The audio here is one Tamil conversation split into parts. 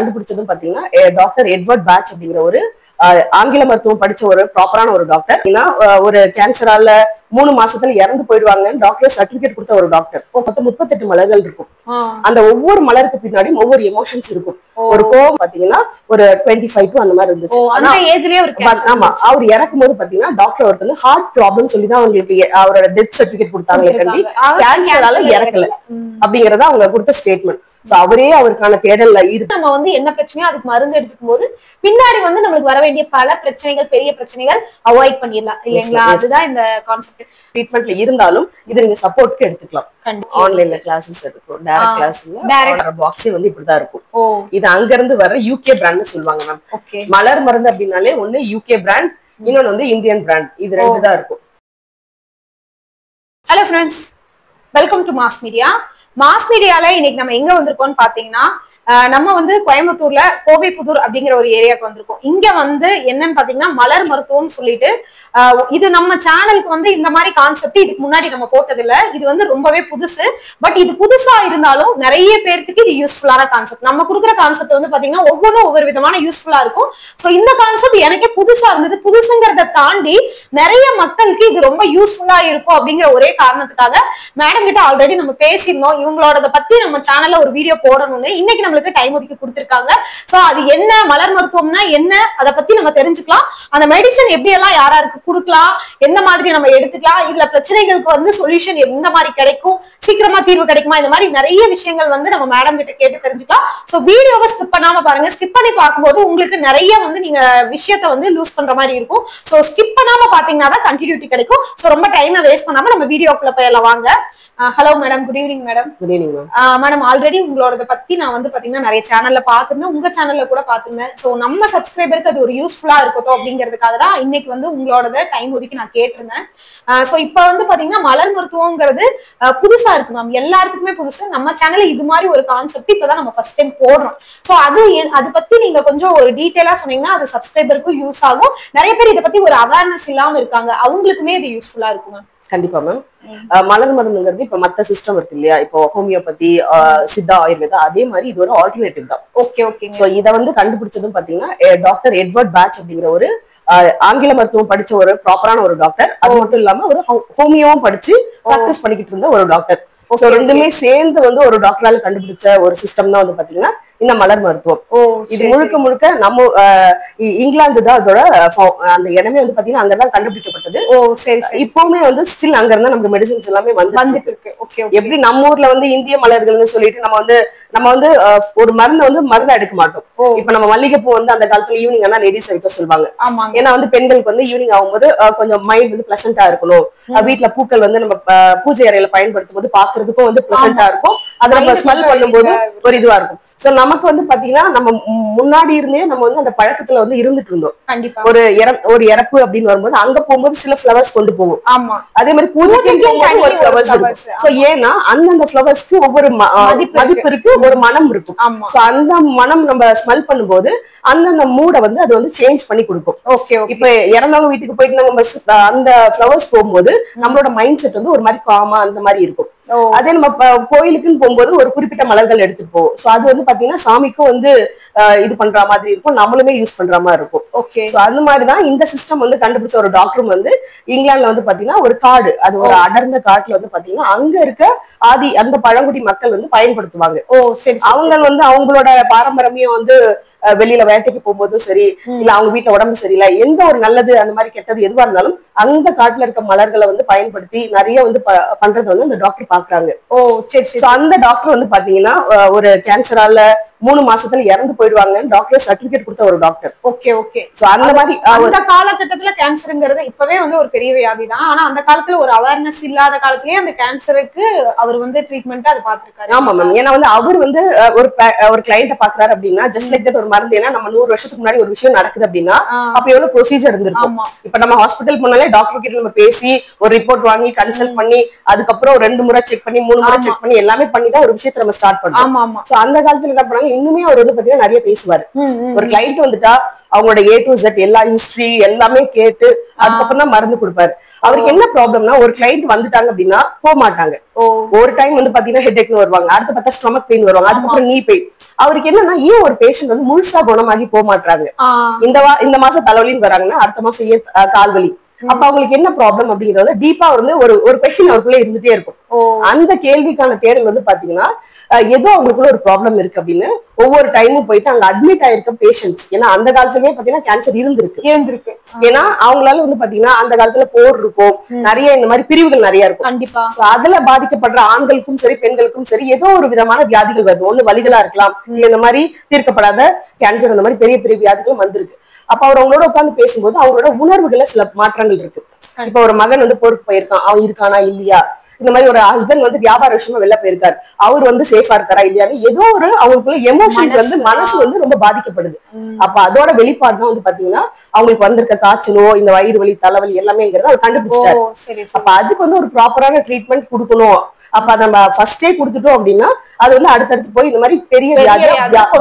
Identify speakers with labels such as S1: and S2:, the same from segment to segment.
S1: கண்டுபிடிச்சதும் பாத்தீங்கன்னா டாக்டர் எட்வர்ட் பேட்ச் அப்படிங்கிற ஒரு ஆங்கில மருத்துவம் படிச்ச ஒரு ப்ராப்பரான ஒரு டாக்டர். ஒரு கேன்சரால 3 மாசத்துல இறந்து போயிடுவாங்க டாக்டர் சர்டிபிகேட் கொடுத்த ஒரு டாக்டர். மொத்தம் 38 மலர்கள் இருக்கும். அந்த ஒவ்வொரு மலருக்கு பின்னாடி ஒவ்வொரு எமோஷன்ஸ் இருக்கும். ஒரு கோவம் பாத்தீங்கன்னா ஒரு 25 அந்த மாதிரி இருந்துச்சு. ஆமா, அவர் இறக்கும் போது பாத்தீங்கன்னா டாக்டர் அவருக்கு வந்து ஹார்ட் ப்ராப்ளம் சொல்லிதான் அவங்களுக்கு அவரோட டெத் சர்டிபிகேட் கொடுத்தாங்க. கேன்சரால இறக்கல அப்படிங்கறத அவங்க கொடுத்த ஸ்டேட்மெண்ட். அவரே அவருக்கான தேடல்ல
S2: நம்ம வந்து என்ன பிரச்சனையோ அதுக்கு மருந்து எடுத்துக்கும் போது பின்னாடி வந்து நம்மளுக்கு வர வேண்டிய பல பிரச்சனைகள், பெரிய பிரச்சனைகள் அவாய்ட் பண்ணிடலாம் இல்லைங்களா? அதுதான் இந்த கான்செப்ட்.
S1: ட்ரீட்மெண்ட்ல இருந்தாலும் இது நீங்க சப்போர்ட்க்கு எடுத்துக்கலாம். ஆன்லைன்ல கிளாஸஸ் எடுக்கும், டைரக்ட் கிளாஸ்ல பாக்ஸே வந்து இப்படிதான் இருக்கும். இது அங்க இருந்து வர யூகே பிராண்ட்னு சொல்லுவாங்க மேம். மலர் மருந்து அப்படின்னாலே ஒண்ணு யூகே பிராண்ட், இன்னொன்னு வந்து இந்தியன் பிராண்ட். இது ரெண்டு தான் இருக்கும்.
S2: Hello friends, welcome to mass media. Mass மீடியால இன்னைக்கு நம்ம எங்க வந்திருக்கோம்னு பாத்தீங்கன்னா, நம்ம வந்து கோயம்புத்தூர்ல கோவைப்புதூர் அப்படிங்கிற ஒரு ஏரியாவுக்கு வந்திருக்கோம். இங்க வந்து என்னன்னு பாத்தீங்கன்னா மலர் மருத்துவம்னு சொல்லிட்டு இது நம்ம சேனலுக்கு வந்து இந்த மாதிரி கான்செப்ட் இதுக்கு முன்னாடி நம்ம போட்டது இல்ல. இது வந்து ரொம்பவே புதுசு. பட் இது புதுசா இருந்தாலும் நிறைய பேருக்கு இது யூஸ்ஃபுல்லான கான்செப்ட். நம்ம கொடுக்குற கான்செப்ட் வந்து பாத்தீங்கன்னா ஒவ்வொன்றும் ஒவ்வொரு விதமான யூஸ்ஃபுல்லா இருக்கும். சோ இந்த கான்செப்ட் எனக்கே புதுசா இருந்தது. புதுசுங்கிறத தாண்டி நிறைய மக்களுக்கு இது ரொம்ப யூஸ்ஃபுல்லா இருக்கும் அப்படிங்கிற ஒரே காரணத்துக்காக மேடம் கிட்ட ஆல்ரெடி நம்ம பேசியிருந்தோம். இவங்களோட பத்தி நம்ம சேனல்ல ஒரு வீடியோ போடணும்னு இன்னைக்கு நம்மளுக்கு டைம் ஒதுக்கி கொடுத்திருக்காங்க. சோ அது என்ன, மலர் மருத்துவம்னா என்ன, அதை பத்தி நம்ம தெரிஞ்சுக்கலாம். அந்த மெடிசன் எப்படி எல்லாம் யாராருக்கு கொடுக்கலாம், எந்த மாதிரி நம்ம எடுத்துக்கலாம், இதுல பிரச்சனைகளுக்கு வந்து சொல்யூஷன் எந்த மாதிரி கிடைக்கும், சீக்கிரமா தீர்வு கிடைக்குமா, இந்த மாதிரி நிறைய விஷயங்கள் வந்து நம்ம மேடம் கிட்ட கேட்டு தெரிஞ்சுக்கலாம். சோ வீடியோவை ஸ்கிப் பண்ணாம பாருங்க. ஸ்கிப் பண்ணி பார்க்கும்போது உங்களுக்கு நிறைய வந்து நீங்க விஷயத்த வந்து லூஸ் பண்ற மாதிரி இருக்கும். சோ ஸ்கிப் பண்ணாம பாத்தீங்கன்னா தான் கண்டினியூட்டி கிடைக்கும். சோ ரொம்ப டைமை வேஸ்ட் பண்ணாம நம்ம வீடியோக்குள்ள போயெல்லாம் வாங்க. Hello madam, good evening madam.
S1: Good evening
S2: madam. Already உங்களோட பத்தி நான் வந்து பாத்தீங்கன்னா நிறைய சேனல்ல பாத்துருந்தேன், உங்க சேனல்ல கூட பாத்துருந்தேன். சோ நம்ம சப்ஸ்கிரைபருக்கு அது ஒரு யூஸ்ஃபுல்லா இருக்கட்டும் அப்படிங்கிறதுக்காக தான் இன்னைக்கு வந்து உங்களோட டைம் ஒதுக்கி நான் கேட்டிருந்தேன். சோ இப்ப வந்து பாத்தீங்கன்னா மலர் மருத்துவங்கிறது புதுசா இருக்கு மேம், எல்லாத்துக்குமே புதுசு. நம்ம சேனல்ல இது மாதிரி ஒரு கான்செப்ட் இப்பதான் நம்ம ஃபர்ஸ்ட் டைம் போடுறோம். சோ அது பத்தி நீங்க கொஞ்சம் ஒரு டீடைலா சொன்னீங்கன்னா அது சப்ஸ்கிரைபருக்கும் யூஸ் ஆகும். நிறைய பேர் இதை பத்தி ஒரு அவேர்னஸ் இல்லாம இருக்காங்க, அவங்களுக்குமே இது யூஸ்ஃபுல்லா இருக்கும் மேம்.
S1: கண்டிப்பா மேம். மலர் மருந்துங்கிறது இப்ப மத்த சிஸ்டம் இருக்கு இல்லையா, இப்போ ஹோமியோபதி, சித்தா, ஆயுர்வேதா, அதே மாதிரி இது ஒரு ஆல்டர்னேட்டிவ் தான்.
S2: Okay okay.
S1: சோ இத வந்து கண்டுபிடிச்சதும் பாத்தீங்கன்னா டாக்டர் எட்வர்ட் பேட்ச் அப்படிங்கிற ஒரு ஆங்கில மருத்துவம் படிச்ச ஒரு ப்ராப்பரான ஒரு டாக்டர். அது மட்டும் இல்லாம ஒரு ஹோமியோவும் படிச்சு பிராக்டிஸ் பண்ணிக்கிட்டு இருந்த ஒரு டாக்டர். சோ ரெண்டுமே சேர்ந்து வந்து ஒரு டாக்டரால கண்டுபிடிச்ச ஒரு சிஸ்டம் தான் வந்து பாத்தீங்கன்னா இந்த மலர் மருத்துவம். இது முழுக்க முழுக்க நம்ம இங்கிலாந்து தான் அதோட அந்த இடமே வந்து பாத்தீங்கன்னா அங்கதான் கண்டுபிடிக்கப்பட்டது. இப்பவுமே வந்து ஸ்டில் அங்க இருந்தா நமக்கு மெடிசன்ஸ் எல்லாமே வந்துட்டு இருக்கு. எப்படி நம்ம ஊர்ல வந்து இந்திய மலர்கள்னு சொல்லிட்டு நம்ம வந்து ஒரு மருந்து எடுக்க மாட்டோம். இப்ப நம்ம மல்லிகைப்பூ வந்து அந்த காலத்துல ஈவினிங் ஆனா லேடிஸ் வைக்க சொல்லுவாங்க. ஏன்னா வந்து பெண்களுக்கு வந்து ஈவினிங் ஆகும்போது கொஞ்சம் மைண்ட் வந்து பிளசண்டா இருக்கணும். வீட்டுல பூக்கள் வந்து நம்ம பூஜை அறையில பயன்படுத்தும் போது பாக்குறதுக்கும் வந்து பிளசண்டா இருக்கும். அதை நம்ம ஸ்மெல் பண்ணும்போது ஒரு இதுவா இருக்கும். சோ நமக்கு வந்து பாத்தீங்கன்னா நம்ம முன்னாடி இருந்தே நம்ம வந்து அந்த பழக்கத்துல வந்து இருந்துட்டு இருந்தோம். ஒரு இறப்பு அப்படின்னு வரும்போது அங்க போகும்போது சில ஃபிளவர்ஸ் கொண்டு போவோம். அதே மாதிரி பூஜைக்கு போகும்போது ஒரு ஃபிளவர்ஸ் இருக்கும். சோ ஏன்னா அந்தந்த ஃபிளவர்ஸ்க்கு ஒவ்வொரு மதிப்பு இருக்கு, ஒரு மனம் இருக்கும். சோ அந்த மனம் நம்ம ஸ்மெல் பண்ணும்போது அந்தந்த மூட வந்து அது வந்து சேஞ்ச் பண்ணி கொடுக்கும். இப்ப இறந்தவங்க வீட்டுக்கு போயிட்டு நம்ம அந்த ஃபிளவர்ஸ் போகும்போது நம்மளோட மைண்ட் செட் வந்து ஒரு மாதிரி காமா அந்த மாதிரி இருக்கும். அதே நம்ம கோயிலுக்குன்னு போகும்போது ஒரு குறிப்பிட்ட மலர்கள் எடுத்துட்டு போவோம். சோ அது வந்து பாத்தீங்கன்னா சாமிக்கும் வந்து இது பண்ற மாதிரி இருக்கும், நம்மளுமே யூஸ் பண்ற மாதிரி இருக்கும். சோ அந்த மாதிரிதான் இந்த சிஸ்டம் வந்து கண்டுபிடிச்ச ஒரு டாக்டரும் வந்து இங்கிலாந்துல வந்து பாத்தீங்கன்னா ஒரு காடு, அது ஒரு அடர்ந்த காட்டுல வந்து பாத்தீங்கன்னா அங்க இருக்க அந்த பழங்குடி மக்கள் வந்து பயன்படுத்துவாங்க. அவங்க வந்து அவங்களோட பாரம்பரியமே வந்து வெளியில வேட்டைக்கு போகும்போதும் சரி, இல்ல அவங்க வீட்டுல உடம்பு சரியில்லை, எந்த ஒரு நல்லது அந்த மாதிரி கெட்டது எதுவா இருந்தாலும் அந்த காட்டுல இருக்க மலர்களை வந்து பயன்படுத்தி நிறைய வந்து பண்றது வந்து அந்த டாக்டர் பாக்குறாங்க. அந்த டாக்டர் வந்து பாத்தீங்கன்னா ஒரு கேன்சரால 3 மாசத்துல இறந்து போயிடுவாங்க டாக்டர் சர்டிபிகேட் கொடுத்த ஒரு டாக்டர்.
S2: அந்த மாதிரி அந்த காலகட்டத்துல கேன்சருங்கிறது இப்பவே வந்து ஒரு பெரிய வியாதி தான். ஆனா அந்த காலத்துல ஒரு அவேர்னஸ் இல்லாத காலத்திலேயே அந்த கேன்சருக்கு அவர் வந்து ட்ரீட்மெண்ட் அது பாத்துருக்காரு.
S1: ஆமா மேம். ஏன்னா வந்து அவர் வந்து ஒரு கிளைண்ட பாக்குறாரு அப்படின்னா ஜஸ்ட் லைக் தட் ஒரு மருந்து. ஏன்னா நம்ம 100 வருஷத்துக்கு முன்னாடி ஒரு விஷயம் நடக்குது அப்படின்னா அப்ப எவ்வளவு ப்ரொசீஜர் இருந்திருக்கும். இப்ப நம்ம ஹாஸ்பிட்டல் போனாலே டாக்டர் கிட்ட நம்ம பேசி ஒரு ரிப்போர்ட் வாங்கி கன்சல்ட் பண்ணி அதுக்கப்புறம் 2 முறை செக் பண்ணி 3 முறை செக் பண்ணி எல்லாமே பண்ணி தான் ஒரு விஷயத்தை நம்ம ஸ்டார்ட் பண்ணோம். சோ அந்த காலத்துல என்ன பண்ணாங்க, இன்னுமே அவர் வந்து பாத்தீங்கன்னா நிறைய நிறைய பேசுவாரு. ஒரு கிளைண்ட் வந்துட்டா அவங்களோட A to Z எல்லா ஹிஸ்டரி எல்லாமே கேட்டு அதுக்கப்புறம் தான் மருந்து கொடுப்பாரு. அவருக்கு என்ன ப்ராப்ளம்னா, ஒரு கிளைண்ட் வந்துட்டாங்க அப்படின்னா போக மாட்டாங்க. ஒரு டைம் வந்து பாத்தீங்கன்னா ஹெட்ஏக்னு வருவாங்க, அடுத்து பார்த்தா ஸ்டொமக் பெயின் வருவாங்க, அதுக்கப்புறம் நீ பெயின். அவருக்கு என்னன்னா, ஏன் ஒரு பேஷண்ட் வந்து முழுசா குணமாகி போக மாட்டாங்க. இந்த மாசம் தலைவலின்னு வராங்கன்னா அடுத்த மாசம் ஏன் கால்வலி. அப்ப அவங்களுக்கு என்ன ப்ராப்ளம் அப்படிங்கறது டீப்பா வந்து ஒரு கொஸ்டின் அவருக்குள்ள இருந்துட்டே இருக்கும். அந்த கேள்விக்கான தேடல் வந்து பாத்தீங்கன்னா ஏதோ அவங்களுக்குள்ள ஒரு ப்ராப்ளம் இருக்கு அப்படின்னு ஒவ்வொரு டைமும் போயிட்டு அங்க அட்மிட் ஆயிருக்க பேஷண்ட்ஸ். ஏன்னா அந்த காலத்துலயே பாத்தீங்கன்னா கேன்சர் இருந்திருக்கு. ஏன்னா அவங்களால வந்து பாத்தீங்கன்னா அந்த காலத்துல போர் இருக்கும், நிறைய இந்த மாதிரி பிரிவுகள் நிறைய இருக்கும்.
S2: கண்டிப்பா
S1: அதுல பாதிக்கப்படுற ஆண்களுக்கும் சரி பெண்களுக்கும் சரி ஏதோ ஒரு விதமான வியாதிகள் வருது. ஒண்ணு வலிகளா இருக்கலாம், இந்த மாதிரி தீர்க்கப்படாத கேன்சர், இந்த மாதிரி பெரிய பெரிய வியாதிகளும் வந்திருக்கு. அப்ப அவர் அவங்களோட உட்கார்ந்து பேசும்போது அவங்களோட உணர்வுகள சில மாற்றங்கள் இருக்கு. இப்ப ஒரு மகன் வந்து போருக்கு போயிருக்கான், அவன் இருக்கானா இல்லையா, இந்த மாதிரி ஒரு ஹஸ்பண்ட் வந்து வியாபார விஷயமா வெளில போயிருக்காரு, அவர் வந்து சேஃபா இருக்காரா இல்லையான்னு ஏதோ ஒரு அவங்களுக்குள்ள எமோஷன்ஸ் வந்து மனசு வந்து ரொம்ப பாதிக்கப்படுது. அப்ப அதோட வெளிப்பாடு தான் வந்து பாத்தீங்கன்னா அவங்களுக்கு வந்திருக்க காய்ச்சலோ இந்த வயிறு வலி தலைவலி எல்லாமேங்கிறத அவர் கண்டுபிடிச்சிட்டாரு. அப்ப அதுக்கு வந்து ஒரு ப்ராப்பரான ட்ரீட்மெண்ட் கொடுக்கணும். அப்ப நம்ம ஃபர்ஸ்டே கொடுத்துட்டோம் அப்படின்னா அது வந்து அடுத்தடுத்து போய் இந்த மாதிரி பெரிய வியாதி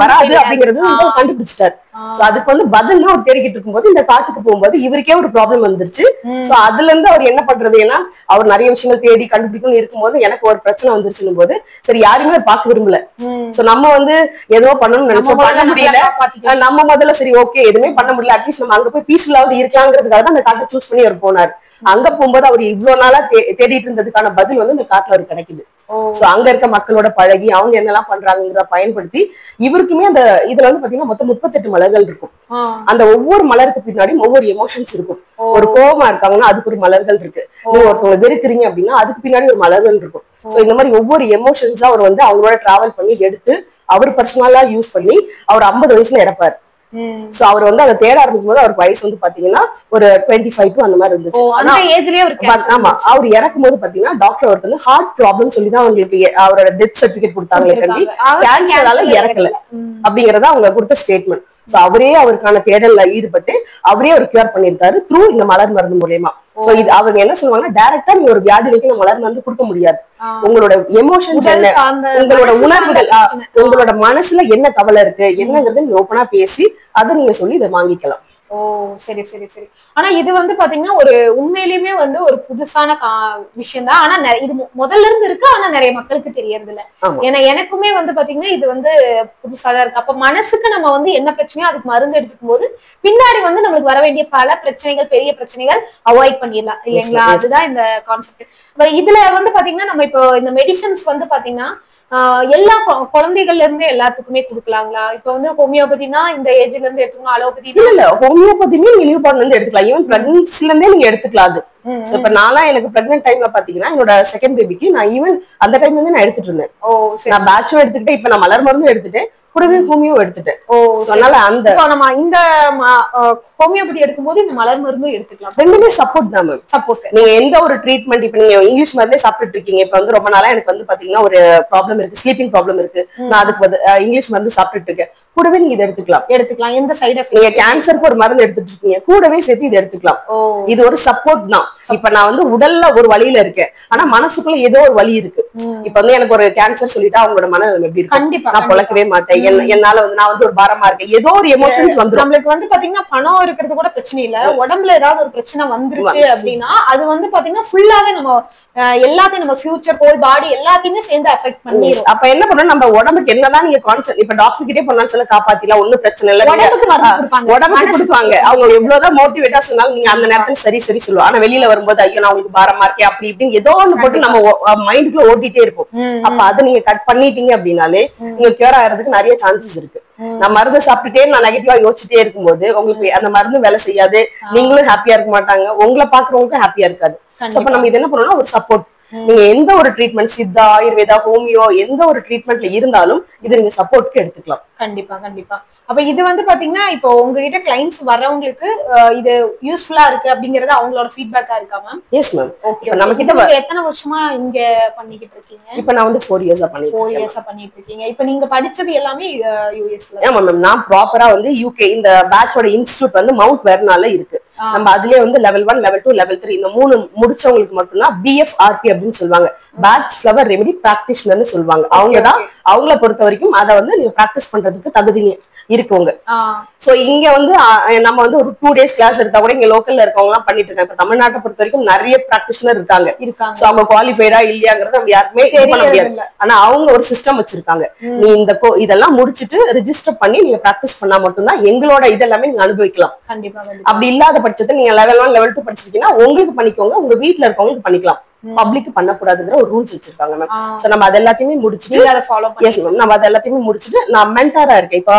S1: வராது அப்படிங்கிறது கண்டுபிடிச்சிட்டாரு. அதுக்கு வந்து பதில் அவர் தேடிக்கிட்டு இருக்கும்போது இந்த காட்டுக்கு போகும்போது இவருக்கே ஒரு ப்ராப்ளம் வந்துருச்சு. சோ அதுல இருந்து அவர் என்ன பண்றது, ஏன்னா அவர் நிறைய விஷயங்கள் தேடி கண்டுபிடிக்கணும்னு இருக்கும்போது எனக்கு ஒரு பிரச்சனை வந்துருச்சுன்னு போது சரி யாருமே பார்க்க விரும்பல. சோ நம்ம வந்து ஏதோ பண்ணணும்னு நினைச்சோம், பண்ண முடியல. நம்ம முதல்ல சரி ஓகே எதுவுமே பண்ண முடியல, அட்லீஸ்ட் நம்ம அங்க போய் பீஸ்ஃபுல்லாவது இருக்கலாங்கிறதுக்காக தான் அந்த காட்டை சூஸ் பண்ணி அவர் போனார். அங்க போகும்போது அவர் இவ்வளவு நாளா தேடிட்டு இருந்ததுக்கான பதில் வந்து இந்த காட்டுல அவருக்கு கிடைக்குது. சோ அங்க இருக்க மக்களோட பழகி அவங்க என்னெல்லாம் பண்றாங்கிறத பயன்படுத்தி இவருக்குமே அந்த இதுல வந்து பாத்தீங்கன்னா மொத்தம் 38 மலர்கள் இருக்கும். அந்த ஒவ்வொரு மலருக்கு பின்னாடியும் ஒவ்வொரு எமோஷன்ஸ் இருக்கும். ஒரு கோபமா இருக்காங்கன்னா அதுக்கு ஒரு மலர்கள் இருக்கு, நீங்க ஒருத்தவங்க வெறுக்கிறீங்க அப்படின்னா அதுக்கு பின்னாடி ஒரு மலர்கள் இருக்கும். சோ இந்த மாதிரி ஒவ்வொரு எமோஷன்ஸா அவர் வந்து அவங்களோட டிராவல் பண்ணி எடுத்து அவர் பர்சனலா யூஸ் பண்ணி அவர் 50 வயசுல இறப்பாரு. சோ அவர் வந்து அதை தேட ஆரம்பிக்கும் போது அவருக்கு வயசு வந்து பாத்தீங்கன்னா ஒரு 25 அந்த மாதிரி இருந்துச்சு. ஆமா, அவர் இறக்கும் போது பாத்தீங்கன்னா டாக்டர் அவருக்கு வந்து ஹார்ட் ப்ராப்ளம் சொல்லிதான் அவங்களுக்கு அவரோட டெத் சர்டிபிகேட் கொடுத்தாங்களே கண்டி கேன்சரால இறக்கல அப்படிங்கறத அவங்க கொடுத்த ஸ்டேட்மெண்ட். சோ அவரே அவருக்கான தேடல்ல ஈடுபட்டு அவரே அவர் கியூர் பண்ணிருக்காரு த்ரூ இந்த மலர் மருந்து மூலமா. சோ இது அவங்க என்ன சொல்லுவாங்கன்னா டைரக்டா நீங்க ஒரு வியாதிகளுக்கு இந்த மலர் மருந்து கொடுக்க முடியாது. உங்களோட எமோஷன்ஸ் என்ன, உங்களோட உணர்வுகள், உங்களோட மனசுல என்ன கவலை இருக்கு என்னங்கறத நீங்க ஓப்பனா பேசி அதை நீங்க சொல்லி இதை வாங்கிக்கலாம்.
S2: ஓ சரி சரி சரி. ஆனா இது வந்து பாத்தீங்கன்னா ஒரு உண்மையிலுமே வந்து ஒரு புதுசான விஷயம் தான். ஆனா இது முதல்ல இருந்து இருக்கு, ஆனா நிறைய மக்களுக்கு தெரியறது இல்ல. ஏன்னா எனக்குமே வந்து பாத்தீங்கன்னா இது வந்து புதுசாதான் இருக்கு. அப்ப மனசுக்கு நம்ம வந்து என்ன பிரச்சனையோ அதுக்கு மருந்து எடுத்துக்கும் போது பின்னாடி வந்து நம்மளுக்கு வர வேண்டிய பல பிரச்சனைகள் பெரிய பிரச்சனைகள் அவாய்ட் பண்ணிடலாம் இல்லைங்களா? அதுதான் இந்த கான்செப்ட். இதுல வந்து பாத்தீங்கன்னா நம்ம இப்போ இந்த மெடிசன்ஸ் வந்து பாத்தீங்கன்னா எல்லா குழந்தைகள்ல இருந்து எல்லாத்துக்குமே கொடுக்கலாங்களா? இப்ப வந்து ஹோமியோபதினா இந்த ஏஜ்ல இருந்து எடுத்துக்கலாம், அலோபதி
S1: இல்ல ஹோமியோபதியுமே நீங்க நியூ பார்ன்ல இருந்து எடுத்துக்கலாம், ஈவன் பிரெக்னன்சில இருந்தே நீங்க எடுத்துக்கலாம். அது இப்ப நான்லாம் எனக்கு பிரெக்னன்ட் டைம்ல பாத்தீங்கன்னா என்னோட செகண்ட் பேபிக்கு நான் ஈவன் அந்த டைம்ல இருந்து நான் எடுத்துட்டு இருந்தேன். நான் பேட்சும் எடுத்துக்கிட்டேன், இப்ப நான் மலர் மருந்தும் எடுத்துட்டேன், கூடவே ஹோமியோ எடுத்துட்டேன். அதனால அந்த
S2: நம்ம இந்த ஹோமியோபதி எடுக்கும்போது இந்த மலர் மருந்தும் எடுத்துக்கலாம்.
S1: ரெண்டுமே சப்போர்ட் தான் மேம். சப்போர்ட் நீங்க எந்த ஒரு ட்ரீட்மெண்ட் இப்ப நீங்க இங்கிலீஷ் மருந்தே சாப்பிட்டு இருக்கீங்க, இப்ப வந்து ரொம்ப நாளா எனக்கு வந்து பாத்தீங்கன்னா ஒரு ப்ராப்ளம் இருக்கு, ஸ்லீப்பிங் ப்ராப்ளம் இருக்கு, நான் அதுக்கு இங்கிலீஷ் மருந்து சாப்பிட்டு இருக்கேன், கூடவே நீங்க இதை எடுத்துக்கலாம். எந்த சைடு எஃபெக்ட், நீங்க கேன்சருக்கு ஒரு மருந்து எடுத்துட்டு இருக்கீங்க கூடவே சேர்த்து இதை எடுத்துக்கலாம். இது ஒரு சப்போர்ட் தான். இப்ப நான் வந்து உடல்ல ஒரு வலியில இருக்கேன், ஆனா மனசுக்குள்ள ஏதோ ஒரு வலி இருக்கு. இப்ப வந்து எனக்கு ஒரு கேன்சர் சொல்லிட்டா அவங்களோட மனநிலை எப்படி இருக்கு, நான் பொழைக்கவே மாட்டேன், என்னால வந்து நான் வந்து ஒரு பாரமா இருக்கேன், ஏதோ ஒரு எமோஷன்ஸ் வந்து
S2: நம்மளுக்கு வந்து பாத்தீங்கன்னா பணம் இருக்கிறது கூட பிரச்சனை இல்ல, உடம்புல ஏதாவது ஒரு பிரச்சனை வந்துருச்சு அப்படின்னா அது வந்து பாத்தீங்கன்னா ஃபுல்லாவே நம்ம எல்லாத்தையும் நம்ம ஃபியூச்சர் ஹோல் பாடி எல்லாத்தையுமே சேர்ந்து அஃபெக்ட் பண்ணிரும்.
S1: அப்ப என்ன பண்ணணும், நம்ம உடம்புக்கு என்னதான் நீங்க கான்செப்ட் இப்ப டாக்டர் கிட்டே பண்ணாலும் சொல்ல காப்பாத்திலாம் ஒண்ணும் பிரச்சனை இல்ல, உடம்புக்கு கொடுப்பாங்க. அவங்க எவ்வளவுதான் மோட்டிவேட்டா சொன்னாலும் நீங்க அந்த நேரத்துல சரி சரி சொல்லுவோம். ஆனா வெளியில வரும்போது ஐயோ நான் உங்களுக்கு பாரமா இருக்கேன் அப்படி இப்படின்னு ஏதோ ஒண்ணு போட்டு நம்ம மைண்டுக்குள்ள ஓட்டிட்டே இருப்போம். அப்ப அதை நீங்க கட் பண்ணிட்டீங்க அப்படின்னாலே நீங்க கியூர் ஆகிறதுக்கு நிறைய சான்சஸ் இருக்கு. நான் மருந்து சாப்பிட்டுட்டே நான் நெகட்டிவா யோசிச்சுட்டே இருக்கும்போது உங்களுக்கு அந்த மருந்து வேலை செய்யாது, நீங்களும் ஹாப்பியா இருக்க மாட்டாங்க, உங்களை பாக்குறவங்களுக்கும் ஹாப்பியா இருக்காது. அப்ப நம்ம இது என்ன பண்ணணும்னா ஒரு சப்போர்ட், நீங்க எந்த ஒரு ட்ரீட்மெண்ட் சித்தா ஆயுர்வேதா ஹோமியோ எந்த ஒரு ட்ரீட்மெண்ட்ல இருந்தாலும் இது நீங்க சப்போர்ட்க்கு எடுத்துக்கலாம்.
S2: கண்டிப்பா கண்டிப்பா. அப்ப இது வந்து பாத்தீங்கன்னா இப்போ உங்ககிட்ட கிளைண்ட்ஸ் வர்றவங்களுக்கு இது யூஸ்ஃபுல்லா இருக்கு அப்படிங்கறது அவங்களோட ஃபீட்பேக்கா இருக்கா மேம்?
S1: Yes ma'am.
S2: ஓகே. நம்ம கிட்ட எத்தனை வருஷமா இங்க பண்ணிக்கிட்டு இருக்கீங்க?
S1: இப்ப நான் வந்து 4 இயர்ஸா பண்ணிட்டு
S2: 4 இயர்ஸா பண்ணிட்டு இருக்கீங்க. இப்ப நீங்க படிச்சது எல்லாமே யுஎஸ்ல?
S1: ஆமா மேம். நான் ப்ராப்பரா வந்து யூகே இந்த பேட்சோட இன்ஸ்டிடியூட் வந்து மவுண்ட் வெர்னால இருக்கு. நம்ம அதுலயே வந்து லெவல் 1 லெவல் 2 லெவல் 3 இந்த 3 முடிச்சவங்களுக்கு மட்டும்தான் BFRP அப்படின்னு சொல்லுவாங்க, பேட்ச் ஃபிளவர் ரெமெடி பிராக்டிஷனர்னு சொல்லுவாங்க. அவங்கதான் அவங்கள பொறுத்த வரைக்கும் அதை வந்து நீங்க பிராக்டிஸ் பண்றதுக்கு தகுதி இருக்குங்க. சோ இங்க வந்து நம்ம வந்து ஒரு 2 days கிளாஸ் எடுத்தா கூட இங்க லோக்கல்ல இருக்கவங்க எல்லாம் பண்ணிட்டு இருக்காங்க. இப்ப தமிழ்நாட்டை பொறுத்த வரைக்கும் நிறைய பிராக்டிஷனர் இருக்காங்க. சோ அவங்க குவாலிஃபைடா இல்லையாங்கிறது நம்ம யாருக்குமே இது பண்ண முடியாது. ஆனா அவங்க ஒரு சிஸ்டம் வச்சிருக்காங்க, நீ இந்த இதெல்லாம் முடிச்சிட்டு ரெஜிஸ்டர் பண்ணி நீங்க பிராக்டிஸ் பண்ணா மட்டும்தான் எங்களோட இதெல்லாமே நீங்க அனுபவிக்கலாம். அப்படி இல்லாத பட்சத்தில் நீங்க லெவல் 1 லெவல் 2 படிச்சிருக்கீங்கன்னா உங்களுக்கு பண்ணிக்கோங்க, உங்க வீட்டுல இருக்கவங்களுக்கு பண்ணிக்கலாம், பப்ளிக் பண்ணக்கூடாதுங்கிற ஒரு ரூல்ஸ் வச்சிருக்காங்க மேம். சோ நம்ம அது எல்லாத்தையுமே முடிச்சிட்டு எஸ் மேம் நம்ம அது எல்லாத்தையுமே முடிச்சிட்டு நான் மென்டாரா இருக்கேன். இப்போ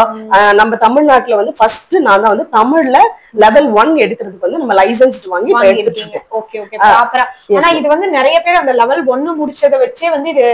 S1: நம்ம தமிழ்நாட்டுல வந்து ஃபர்ஸ்ட் நான் தான் வந்து தமிழ்ல லெவல் 1 எடுக்கிறதுக்கு வந்து நம்ம லைசன்ஸ் வாங்கி எடுத்துட்டு இருக்கோம்.
S2: ஓகே ஓகே ப்ராப்பரா. ஆனா இது வந்து நிறைய பேர் அந்த லெவல் 1 முடிச்சத வச்சே வந்து இது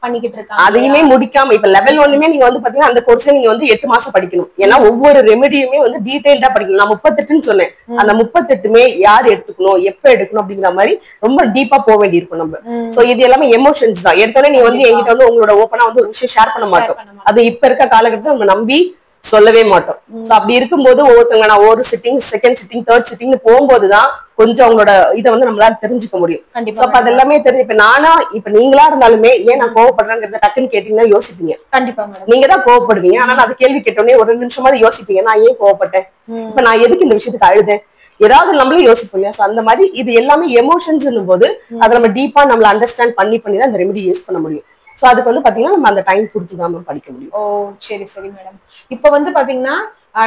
S2: பண்ணிக்கிட்டு இருக்காங்க.
S1: அதையுமே முடிக்காம இப்ப லெவல் 1மே நீங்க வந்து பாத்தீங்கன்னா அந்த கோர்ஸ் நீங்க வந்து 8 மாசம் படிக்கணும். ஏன்னா ஒவ்வொரு ரெமெடியுமே வந்து டீடைல்டா படிக்கணும். நான் 38ன்னு சொன்னேன், அந்த 38மே யார் எடுத்துக்கணும் எப்ப எடுக்கணும் அப்படிங்கிற மாதிரி ரொம்ப டீப்பா போக வேண்டிய இருக்கும் நம்ம. சோ இது எல்லாமே எமோஷன்ஸ் தான். எடுத்தோடனே நீ வந்து என்கிட்ட வந்து உங்களோட ஓப்பனா வந்து ஒரு விஷயம் ஷேர் பண்ண மாட்டோம். அது இப்ப இருக்க காலகட்டத்தில் நம்ம நம்பி சொல்லவே மாட்டோம். சோ அப்படி இருக்கும்போது ஒவ்வொருத்தவங்க நான் ஒரு சிட்டிங் செகண்ட் சிட்டிங் தேர்ட் சிட்டிங்னு போகும்போதுதான் கொஞ்சம் அவங்களோட இதை வந்து நம்மளால தெரிஞ்சுக்க முடியும். அப்ப அது எல்லாமே தெரிஞ்சு இப்ப நானா இப்ப நீங்களா இருந்தாலுமே ஏன் நான் கோவப்படுறேங்கிறத டக்குன்னு கேட்டீங்கன்னா யோசிப்பீங்க.
S2: கண்டிப்பா
S1: நீங்க தான் கோவப்படுவீங்க. ஆனா அது கேள்வி கேட்டோடனே ஒரு நிமிஷமாவது யோசிப்பீங்க, நான் ஏன் கோவப்பட்டேன், இப்ப நான் எதுக்கு இந்த விஷயத்துக்கு அழுதேன், ஏதாவது நம்மளே யோசிப்போம் இல்லையா. அந்த மாதிரி இது எல்லாமே எமோஷன்ஸ் போது அதை நம்ம டீப்பா நம்மள அண்டர்ஸ்டாண்ட் பண்ணி தான் அந்த ரெமெடி யூஸ் பண்ண முடியும். சோ அதுக்கு வந்து பாத்தீங்கன்னா நம்ம அந்த டைம் கொடுத்துதான் படிக்க முடியும்.
S2: ஓ சரி சரி மேடம். இப்ப வந்து பாத்தீங்கன்னா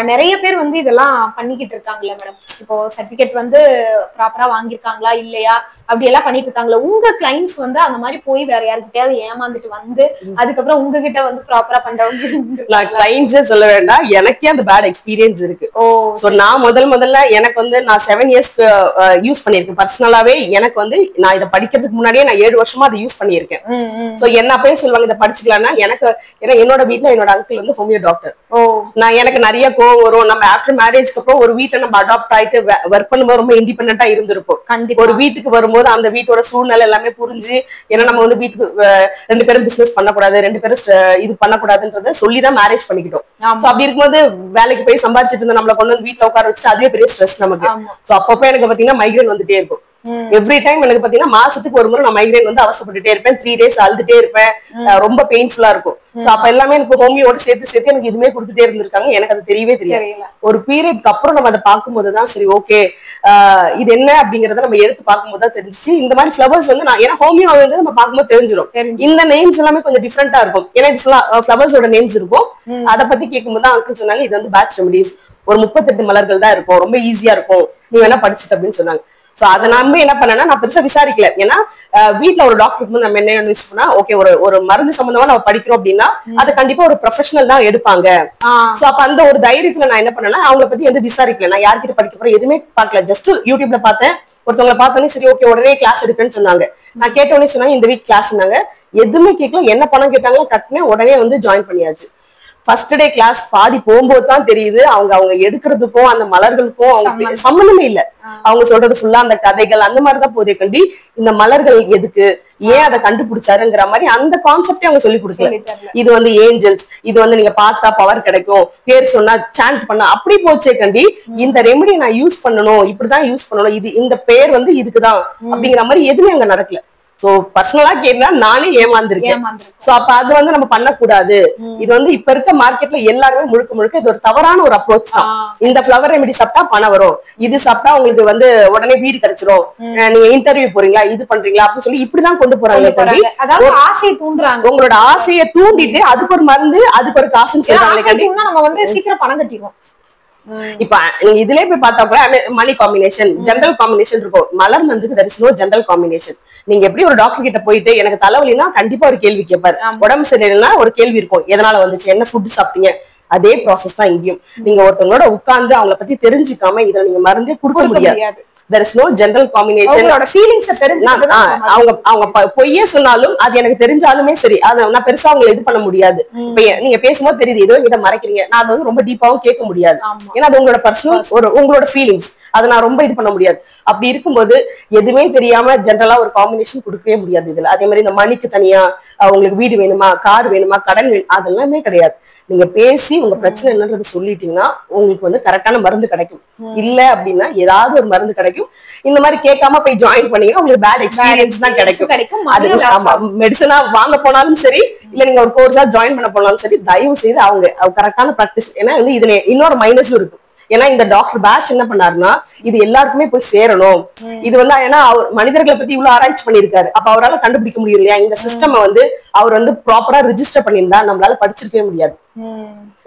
S2: நிறைய பேர் வந்து இதெல்லாம் பண்ணிக்கிட்டு இருக்காங்களா மேடம்? இப்போ சர்டிபிகேட் வந்து ப்ராப்பரா வாங்கியிருக்காங்களா இல்லையா அப்படி எல்லாம் பண்ணிட்டு இருக்காங்களா? உங்க கிளைண்ட்ஸ் வந்து அந்த மாதிரி போய் வேற யாருக்கிட்டயாவது ஏமாந்துட்டு வந்து அதுக்கப்புறம் உங்ககிட்ட வந்து ப்ராப்பரா பண்றவங்க
S1: கிளைண்ட்ஸே சொல்ல வேண்டாம், எனக்கே அந்த பேட் எக்ஸ்பீரியன்ஸ் இருக்கு. சோ நான் முதல்ல எனக்கு வந்து நான் 7 years யூஸ் பண்ணிருக்கேன் பர்சனலாவே. எனக்கு வந்து நான் இதை படிக்கிறதுக்கு முன்னாடியே நான் 7 வருஷமா அதை யூஸ் பண்ணியிருக்கேன். சோ என்ன அப்பயே சொல்லுவாங்க இதை படிச்சுக்கலாம்னா எனக்கு ஏன்னா என்னோட வீட்டுல என்னோட அங்கிள் வந்து ஹோமியோ டாக்டர். நான் எனக்கு நிறைய கோவம் வரும். நம்ம ஆஃப்டர் மேரேஜ்க்கு அப்புறம் ஒரு வீட்டை நம்ம அடாப்ட் ஆயிட்டு ஒர்க் பண்ணும்போது ரொம்ப இண்டிபெண்டா இருந்திருப்போம். ஒரு வீட்டுக்கு வரும்போது அந்த வீட்டோட சூழ்நிலை எல்லாமே புரிஞ்சு, ஏன்னா நம்ம வந்து வீட்டுக்கு 2 பேரும் பிசினஸ் பண்ணக்கூடாது, 2 பேரும் இது பண்ணக்கூடாதுன்றத சொல்லிதான் மேரேஜ் பண்ணிக்கிட்டோம். சோ அப்படி இருக்கும்போது வேலைக்கு போய் சம்பாதிச்சிட்டு இருந்த நம்மளை கொண்டு வந்து வீட்டுல உட்கார வச்சுட்டு அதுவே பெரிய ஸ்ட்ரெஸ் நமக்கு. சோ அப்பப்போ எனக்கு பாத்தீங்கன்னா மைக்ரேன் வந்துட்டே இருக்கும். எவ்ரி டைம் எனக்கு பாத்தீங்கன்னா மாசத்துக்கு ஒரு முறை நான் மைக்ரேன் வந்து அவசப்பட்டுட்டே இருப்பேன். 3 days அழுதுட்டே இருப்பேன், ரொம்ப பெயின்ஃபுல்லா இருக்கும். சோ அப்ப எல்லாமே எனக்கு ஹோமியோட சேர்த்து எனக்கு இதுமே கொடுத்துட்டே இருந்திருக்காங்க. எனக்கு அது தெரியவே தெரியாது. ஒரு பீரியட்க்கு அப்புறம் நம்ம அதை பார்க்கும்போதுதான் சரி ஓகே இது என்ன அப்படிங்கறத நம்ம எடுத்து பார்க்கும்போது தான் தெரிஞ்சிச்சு. இந்த மாதிரி ஃபிளவர்ஸ் வந்து நான் ஏன்னா ஹோமியோ வந்து நம்ம பார்க்கும்போது தெரிஞ்சிடும். இந்த நேம்ஸ் எல்லாமே கொஞ்சம் டிஃப்ரெண்டா இருக்கும். ஏன்னா ஃபிளவர்ஸோட நேம்ஸ் இருக்கும். அதை பத்தி கேட்கும்போது தான் அங்கிள் சொன்னாங்க இது வந்து பேட்ச் ரெமெடிஸ், ஒரு 38 மலர்கள் தான் இருக்கும், ரொம்ப ஈஸியா இருக்கும், நீ வேணா படிச்சுட்டு அப்படின்னு சொன்னாங்க. சோ அதை நம்ப என்ன பண்ணேன்னா நான் பெருசா விசாரிக்கல. ஏன்னா வீட்டுல ஒரு டாக்டருக்கு நம்ம என்ன யூஸ் பண்ணா ஓகே ஒரு மருந்து சம்பந்தமா நம்ம படிக்கிறோம் அப்படின்னா அது கண்டிப்பா ஒரு ப்ரொஃபஷனல் தான் எடுப்பாங்க. சோ அப்ப அந்த ஒரு தைரியத்துல நான் என்ன பண்ணேன்னா அவங்கள பத்தி எதுவும் விசாரிக்கல. நான் யார்கிட்ட படிக்க போறேன் எதுவுமே பார்க்கல. ஜஸ்ட் யூடியூப்ல பார்த்தேன், ஒருத்தவங்களை பார்த்தோன்னே சரி ஓகே உடனே கிளாஸ் எடுப்பேன்னு சொன்னாங்க. நான் கேட்ட உடனே சொன்னாங்க இந்த வீக் கிளாஸ்னாங்க. எதுவுமே கேட்கல, என்ன பணம் கேட்டாங்களோ கட்டினேன், உடனே வந்து ஜாயின் பண்ணியாச்சு. ஃபர்ஸ்ட் டே கிளாஸ் பாதி போகும்போது தான் தெரியுது அவங்க எடுக்கிறதுக்கும் அந்த மலர்களுக்கும் அவங்க சம்பந்தமே இல்ல. அவங்க சொல்றது ஃபுல்லா அந்த கதைகள் அந்த மாதிரிதான் போதே கண்டி இந்த மலர்கள் எதுக்கு ஏன் அதை கண்டுபிடிச்சாருங்கிற மாதிரி அந்த கான்செப்டே அவங்க சொல்லி கொடுக்கல. இது வந்து ஏஞ்சல்ஸ், இது வந்து நீங்க பார்த்தா பவர் கிடைக்கும், பேர் சொன்னா சாண்ட் பண்ண அப்படி போச்சே கண்டி இந்த ரெமெடி நான் யூஸ் பண்ணணும், இப்படிதான் யூஸ் பண்ணணும், இது இந்த பேர் வந்து இதுக்குதான் அப்படிங்கிற மாதிரி எதுவுமே அங்க நடக்கல. சோ பர்சனலா கேட்டா நானே ஏமாந்துருக்கேன். சோ அப்ப அது வந்து நம்ம பண்ணக்கூடாது. இது வந்து இப்ப இருக்க மார்க்கெட்ல எல்லாருமே முழுக்க இது ஒரு தவறான ஒரு அப்ரோச் தான். இந்த ஃபிளவர் ரெமெடி சாப்பிட்டா பணம் வரும், இது சாப்பிட்டா உங்களுக்கு வந்து உடனே வீடு கிடைச்சிரும், நீங்க இன்டர்வியூ போறீங்களா இது பண்றீங்களா அப்படின்னு சொல்லி இப்படிதான் கொண்டு போறாங்க.
S2: ஆசையை தூண்டுறாங்க.
S1: உங்களோட ஆசையை தூண்டிட்டு அதுக்கு ஒரு மருந்து அதுக்கு ஒரு காசுன்னு சொல்றாங்க.
S2: நம்ம வந்து சீக்கிரம் பணம் கட்டிடுவோம்.
S1: இப்ப நீங்க இதுலயே போய் பார்த்தா கூட மணி காம்பினேஷன் ஜெனரல் காம்பினேஷன் இருக்கும். மலர் மருந்துக்கு there is no general combination. நீங்க எப்படி ஒரு டாக்டர் கிட்ட போயிட்டு எனக்கு தலைவலினா கண்டிப்பா ஒரு கேள்வி கேட்பாரு, உடம்பு சரியில்லைன்னா ஒரு கேள்வி இருக்கும், எதனால வந்துச்சு, என்ன ஃபுட் சாப்பிட்டீங்க. அதே ப்ராசஸ் தான் இங்கேயும். நீங்க ஒருத்தவங்களோட உட்கார்ந்து அவங்கள பத்தி தெரிஞ்சுக்காம இதுல நீங்க மருந்தே கொடுக்க முடியாது. there is no general combination.
S2: அவங்களோட ஃபீலிங்ஸ் தெரிஞ்சுக்கிட்டு
S1: அவங்க பொய்யே சொன்னாலும் அது எனக்கு தெரிஞ்சாலுமே சரி அத நான் பெருசா அவங்களை இது பண்ண முடியாது. இப்ப நீங்க பேசும்போது தெரியுது ஏதோ இதை மறைக்கிறீங்க, நான் அதை வந்து ரொம்ப டீப்பாவும் கேட்க முடியாது. ஏன்னா அது உங்களோட பர்சனல் உங்களோட ஃபீலிங்ஸ். அதை நான் ரொம்ப இது பண்ண முடியாது. அப்படி இருக்கும்போது எதுவுமே தெரியாம ஜென்ரலா ஒரு காம்பினேஷன் கொடுக்கவே முடியாது இதுல. அதே மாதிரி இந்த மணிக்கு தனியா உங்களுக்கு வீடு வேணுமா, கார் வேணுமா, கடன் வேணும், அதெல்லாமே கிடையாது. நீங்க பேசி உங்க பிரச்சனை என்னன்றது சொல்லிட்டீங்கன்னா உங்களுக்கு வந்து கரெக்டான மருந்து கிடைக்கும். இல்ல அப்படின்னா ஏதாவது ஒரு மருந்து கிடைக்கும். இந்த மாதிரி கேட்காம போய் ஜாயின் பண்ணீங்கன்னா உங்களுக்கு பேட் எக்ஸ்பீரியன்ஸ் தான் கிடைக்கும். அது மெடிசனா வாங்க போனாலும் சரி, இல்ல நீங்க ஒரு கோர்ஸா ஜாயின் பண்ண போனாலும் சரி, தயவு செய்து அவங்க கரெக்டான பிராக்டிஸ். ஏன்னா வந்து இதுல இன்னொரு மைனஸும் இருக்கு. ஏன்னா இந்த டாக்டர் பேட்ச் என்ன பண்ணாருன்னா, இது எல்லாருக்குமே போய் சேரணும். இது வந்து ஏன்னா அவர் மனிதர்களை பத்தி இவ்வளவு ஆராய்ச்சி பண்ணிருக்காரு. அப்ப அவரால் கண்டுபிடிக்க முடியும் இல்லையா, இந்த சிஸ்டம் வந்து அவர் வந்து ப்ராப்பரா ரிஜிஸ்டர் பண்ணியிருந்தா நம்மளால படிச்சிருக்கவே முடியாது.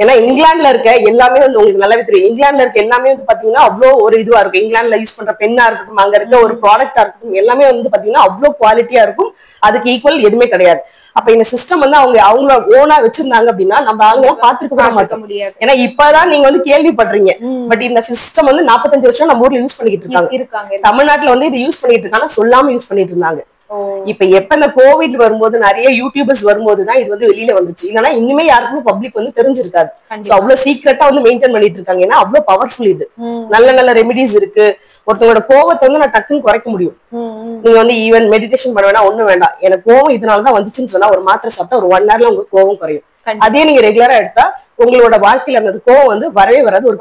S1: ஏன்னா இங்கிலாந்துல இருக்க எல்லாமே வந்து உங்களுக்கு நல்லாவே தெரியும். இங்கிலாந்துல இருக்க எல்லாமே வந்து பாத்தீங்கன்னா அவ்வளவு ஒரு இதுவா இருக்கும். இங்கிலாந்துல யூஸ் பண்ற பெண்ணா இருக்கட்டும், அங்க இருக்க ஒரு ப்ராடக்டா இருக்கட்டும், எல்லாமே வந்து பாத்தீங்கன்னா அவ்வளவு குவாலிட்டியா இருக்கும். அதுக்கு ஈக்குவல் எதுவுமே கிடையாது. அப்ப இந்த சிஸ்டம் வந்து அவங்களோட ஓனா வச்சிருந்தாங்க அப்படின்னா நம்ம ஆளுங்க பாத்துருக்க மாட்டோம். ஏன்னா இப்பதான் நீங்க வந்து கேள்விப்படுறீங்க. பட் இந்த சிஸ்டம் வந்து 45 வருஷம் நம்ம ஊர்ல யூஸ் பண்ணிட்டு இருக்காங்க. தமிழ்நாட்டுல வந்து இது யூஸ் பண்ணிட்டு இருக்காங்க, சொல்லாம யூஸ் பண்ணிட்டு இருந்தாங்க. இப்ப எப்ப இந்த கோவிட் வரும்போது நிறைய யூடியூபர்ஸ் வரும்போதுதான் இது வந்து வெளியில வந்துச்சு. இல்லைன்னா இன்னுமே யாருக்குமே பப்ளிக் வந்து தெரிஞ்சிருக்காது. அவ்வளவு சீக்கிரட்டா வந்து மெயின்டைன் பண்ணிட்டு இருக்காங்க. ஏன்னா அவ்வளவு பவர்ஃபுல் இது. நல்ல நல்ல ரெமிடிஸ் இருக்கு. ஒருத்தவங்களோட கோவத்தை வந்து நான் டக்குன்னு குறைக்க முடியும். நீங்க வந்து ஈவன் மெடிடேஷன் பண்ண வேணா, ஒண்ணும் வேண்டாம், எனக்கு கோவம் இதனாலதான் வந்துச்சுன்னு சொன்னா ஒரு மாத்திரை சாப்பிட்டா ஒரு 1 hourல உங்களுக்கு கோவம் குறையும். அதே நீங்க ரெகுலரா எடுத்தா உங்களோட வாழ்க்கையில அந்த கோவம் வந்து வரவே வராது. ஒரு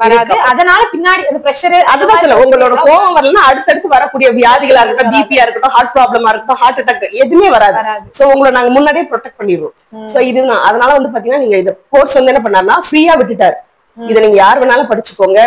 S2: அதனால பின்னாடி அந்த பிரஷர்,
S1: அதுதான் சொல்ல, உங்களோட கோவம் வரலன்னா அடுத்தடுத்து வரக்கூடிய வியாதிகளா இருக்கட்டும், பிபியா இருக்கட்டும், ஹார்ட் ப்ராப்ளமா இருக்கட்டும், ஹார்ட் அட்டாக் எதுவுமே வராது. சோ உங்களை நாங்க முன்னாடியே ப்ரொடெக்ட் பண்ணிடுவோம். சோ இதுதான். அதனால வந்து பாத்தீங்கன்னா நீங்க இந்த கோர்ஸ் வந்து என்ன பண்ணாருன்னா ஃப்ரீயா விட்டுட்டாரு. இதை நீங்க யார் வேணாலும் படிச்சுக்கோங்க,